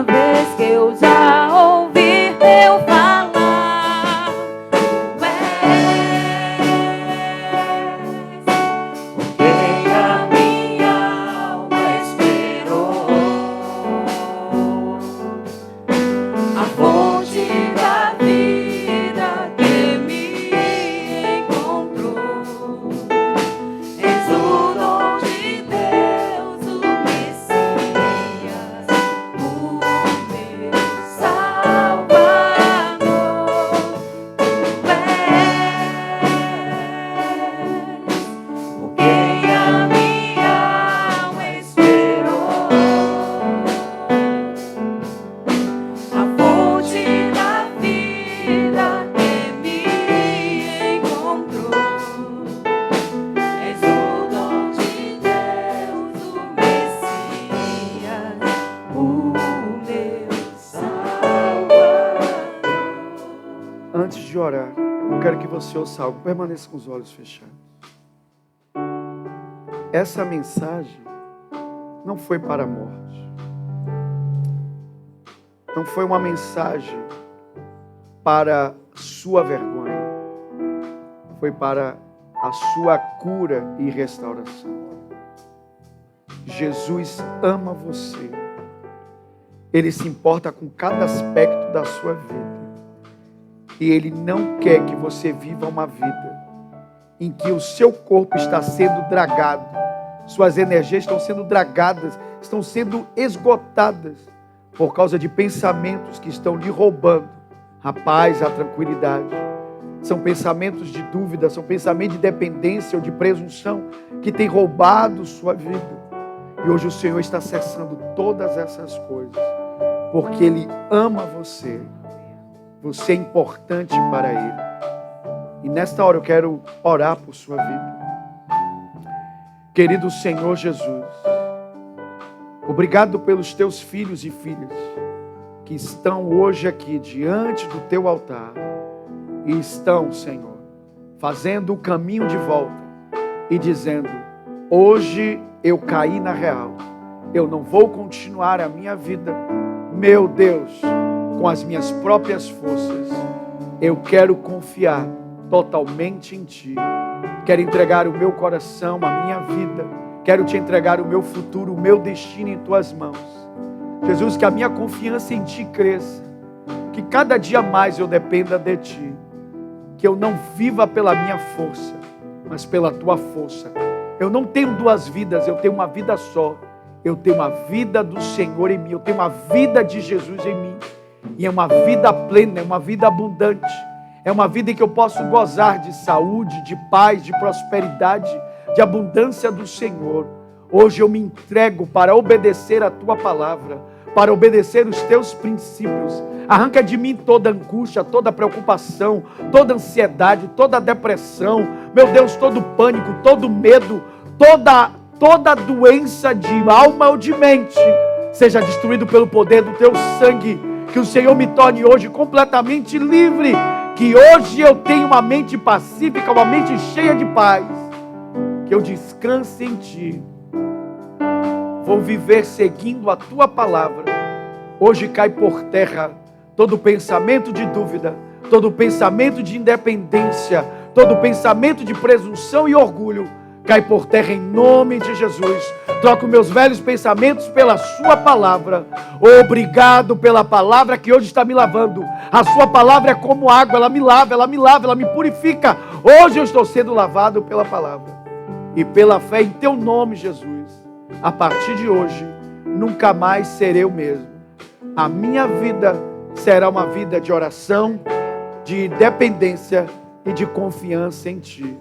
vez que eu já ouvi teu falar. Quem a minha alma esperou, a fonte da vida que me encontrou. És o dom de Deus, o Messias, o meu Salvador. Tu és o quem a minha alma esperou, a fonte da vida que me encontrou. És o dom de Deus, o Messias, o meu Salvador. Antes de orar, eu quero que você ouça algo. Permaneça com os olhos fechados. Essa mensagem não foi para a morte. Não foi uma mensagem para sua vergonha. Foi para a sua cura e restauração. Jesus ama você. Ele se importa com cada aspecto da sua vida. E Ele não quer que você viva uma vida em que o seu corpo está sendo dragado, suas energias estão sendo dragadas, estão sendo esgotadas por causa de pensamentos que estão lhe roubando a paz, a tranquilidade. São pensamentos de dúvida, são pensamentos de dependência ou de presunção que têm roubado sua vida. E hoje o Senhor está cessando todas essas coisas, porque Ele ama você. Você é importante para Ele. E nesta hora eu quero orar por sua vida. Querido Senhor Jesus, obrigado pelos teus filhos e filhas que estão hoje aqui diante do teu altar e estão, Senhor, fazendo o caminho de volta e dizendo: hoje eu caí na real, eu não vou continuar a minha vida, meu Deus, com as minhas próprias forças. Eu quero confiar totalmente em Ti. Quero entregar o meu coração, a minha vida. Quero Te entregar o meu futuro, o meu destino em Tuas mãos. Jesus, que a minha confiança em Ti cresça. Que cada dia mais eu dependa de Ti. Que eu não viva pela minha força, mas pela Tua força. Eu não tenho duas vidas, eu tenho uma vida só. Eu tenho uma vida do Senhor em mim. Eu tenho uma vida de Jesus em mim. E é uma vida plena, é uma vida abundante. É uma vida em que eu posso gozar de saúde, de paz, de prosperidade, de abundância do Senhor. Hoje eu me entrego para obedecer a Tua palavra, para obedecer os Teus princípios. Arranca de mim toda angústia, toda preocupação, toda ansiedade, toda depressão. Meu Deus, todo pânico, todo medo, toda doença de alma ou de mente, seja destruído pelo poder do Teu sangue. Que o Senhor me torne hoje completamente livre. Que hoje eu tenha uma mente pacífica, uma mente cheia de paz. Que eu descanse em Ti. Vou viver seguindo a Tua palavra. Hoje cai por terra todo pensamento de dúvida, todo pensamento de independência, todo pensamento de presunção e orgulho. Cai por terra em nome de Jesus. Troco meus velhos pensamentos pela Sua palavra. Obrigado pela palavra que hoje está me lavando. A Sua palavra é como água, ela me lava, ela me purifica. Hoje eu estou sendo lavado pela palavra. E pela fé em Teu nome, Jesus, a partir de hoje, nunca mais serei o mesmo. A minha vida será uma vida de oração, de dependência e de confiança em Ti.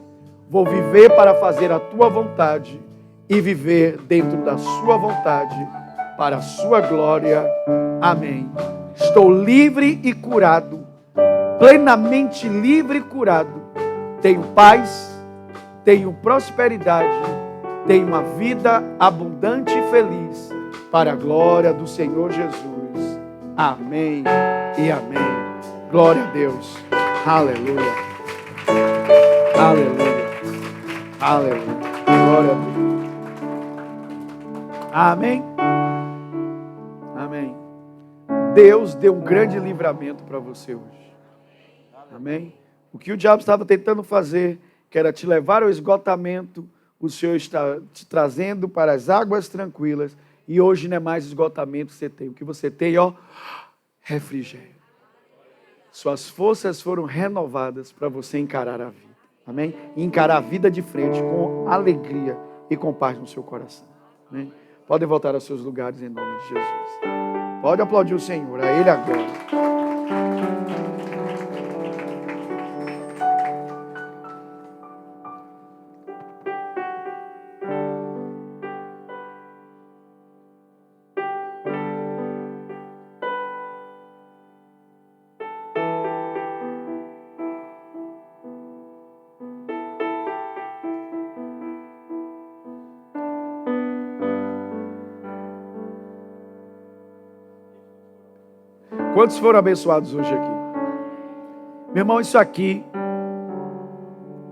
Vou viver para fazer a Tua vontade e viver dentro da Sua vontade, para a Sua glória. Amém. Estou livre e curado, plenamente livre e curado. Tenho paz, tenho prosperidade, tenho uma vida abundante e feliz, para a glória do Senhor Jesus. Amém e amém. Glória a Deus. Aleluia. Aleluia. Aleluia. Glória a Deus. Amém. Amém. Deus deu um grande livramento para você hoje. Amém? O que o diabo estava tentando fazer, que era te levar ao esgotamento, o Senhor está te trazendo para as águas tranquilas, e hoje não é mais esgotamento que você tem. O que você tem, ó, refrigério. Suas forças foram renovadas para você encarar a vida. Amém? E encarar a vida de frente com alegria e com paz no seu coração. Amém? Podem voltar aos seus lugares em nome de Jesus. Pode aplaudir o Senhor, a Ele agora. Quantos foram abençoados hoje aqui? Meu irmão, isso aqui,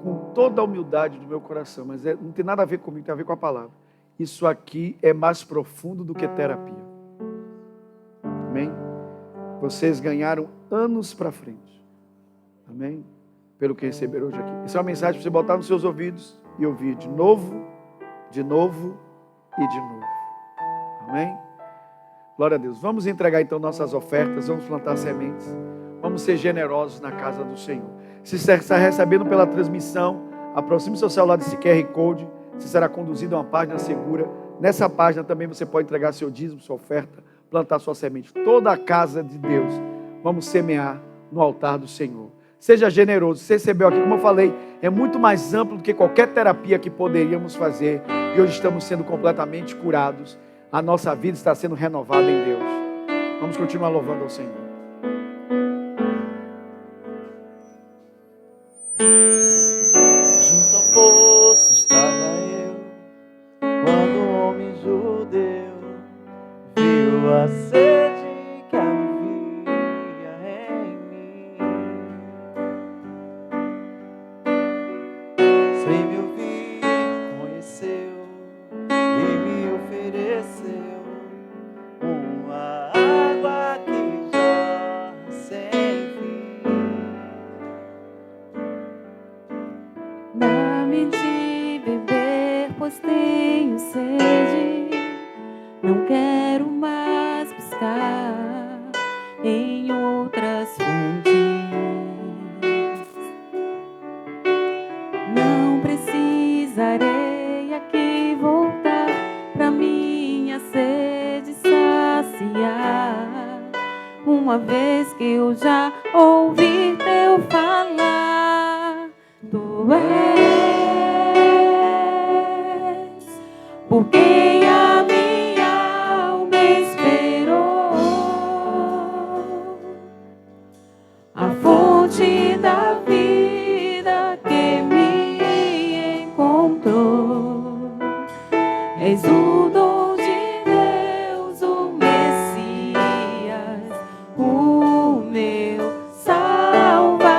com toda a humildade do meu coração, mas não tem nada a ver comigo, tem a ver com a palavra. Isso aqui é mais profundo do que terapia. Amém? Vocês ganharam anos para frente. Amém? Pelo que receberam hoje aqui. Essa é uma mensagem para você botar nos seus ouvidos e ouvir de novo, de novo e de novo. Amém? Glória a Deus. Vamos entregar então nossas ofertas, vamos plantar sementes, vamos ser generosos na casa do Senhor. Se você está recebendo pela transmissão, aproxime seu celular desse QR Code, você será conduzido a uma página segura. Nessa página também você pode entregar seu dízimo, sua oferta, plantar sua semente. Toda a casa de Deus, vamos semear no altar do Senhor. Seja generoso. Você recebeu aqui, como eu falei, é muito mais amplo do que qualquer terapia que poderíamos fazer. E hoje estamos sendo completamente curados. A nossa vida está sendo renovada em Deus. Vamos continuar louvando ao Senhor. Junto ao poço estava eu, quando o homem judeu viu a sede que havia em mim. Sem me ouvir, conheceu e me ofereceu uma água que jorra sem fim. Dá-me de beber, pois tenho sede. Não quero mais buscar em outras fontes. Não precisarei aqui voltar pra minha sede saciar, uma vez que eu já ouvi teu falar. Tu és por quem a minha alma esperou, a fonte da vida que me encontrou. És o dom de Deus, o Messias, o meu Salvador.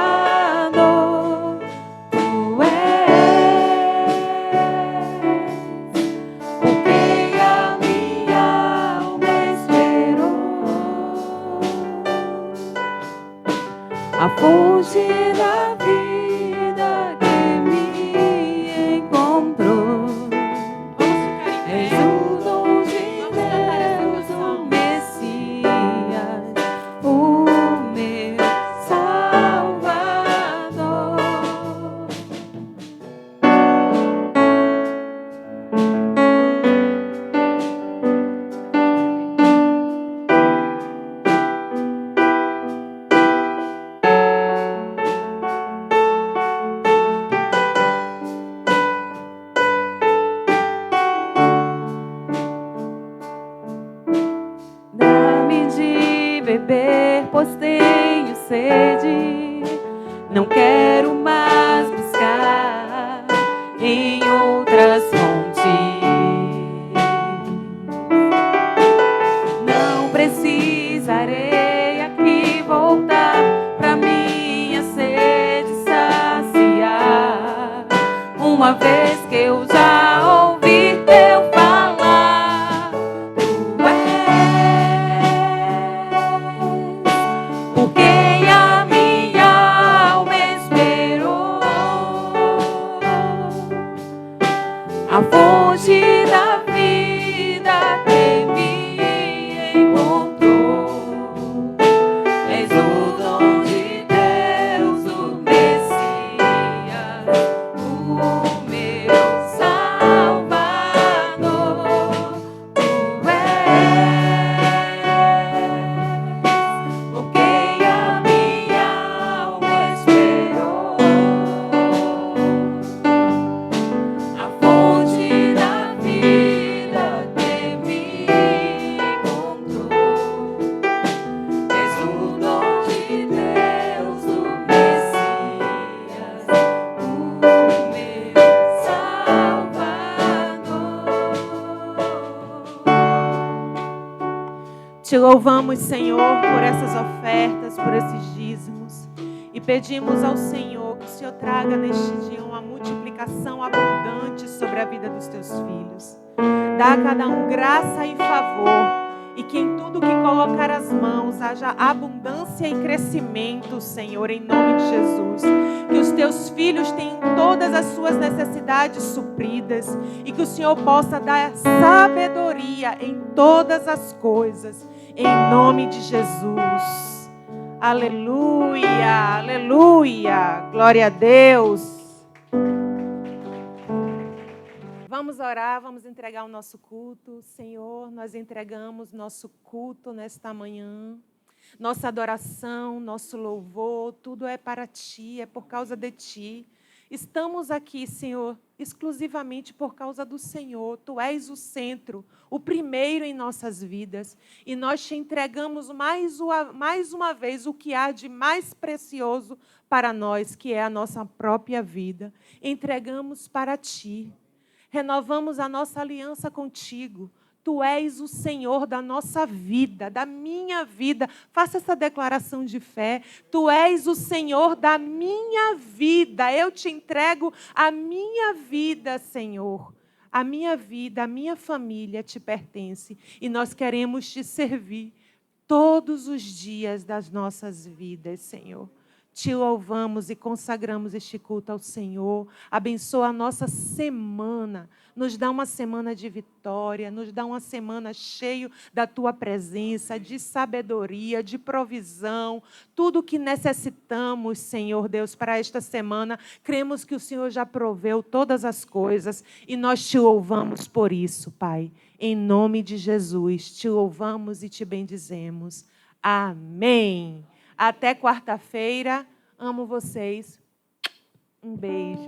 Tu és por quem a minha alma esperou, a fonte da vida que me encontrou. És o dom de Deus, o Messias, o meu Salvador. Dá-me de beber, pois tenho sede. Não quero mais buscar em outras fontes. Não precisarei aqui voltar pra minha sede saciar, uma vez que eu já ouvi teu falar. Tu és Te louvamos, Senhor, por essas ofertas, por esses dízimos. E pedimos ao Senhor que o Senhor traga neste dia uma multiplicação abundante sobre a vida dos teus filhos. Dá a cada um graça e favor. E que em tudo que colocar as mãos haja abundância e crescimento, Senhor, em nome de Jesus. Que os teus filhos tenham todas as suas necessidades supridas. E que o Senhor possa dar sabedoria em todas as coisas. Em nome de Jesus. Aleluia, aleluia. Glória a Deus. Vamos orar, vamos entregar o nosso culto. Senhor, nós entregamos nosso culto nesta manhã. Nossa adoração, nosso louvor, tudo é para Ti, é por causa de Ti. Estamos aqui, Senhor, exclusivamente por causa do Senhor. Tu és o centro, o primeiro em nossas vidas. E nós Te entregamos mais uma vez o que há de mais precioso para nós, que é a nossa própria vida. Entregamos para Ti. Renovamos a nossa aliança contigo. Tu és o Senhor da nossa vida, da minha vida. Faça essa declaração de fé. Tu és o Senhor da minha vida. Eu te entrego a minha vida, Senhor. A minha vida, a minha família te pertence. E nós queremos te servir todos os dias das nossas vidas, Senhor. Te louvamos e consagramos este culto ao Senhor. Abençoa a nossa semana. Nos dá uma semana de vitória. Nos dá uma semana cheia da Tua presença, de sabedoria, de provisão. Tudo o que necessitamos, Senhor Deus, para esta semana. Cremos que o Senhor já proveu todas as coisas. E nós Te louvamos por isso, Pai. Em nome de Jesus, Te louvamos e Te bendizemos. Amém. Até quarta-feira. Amo vocês. Um beijo.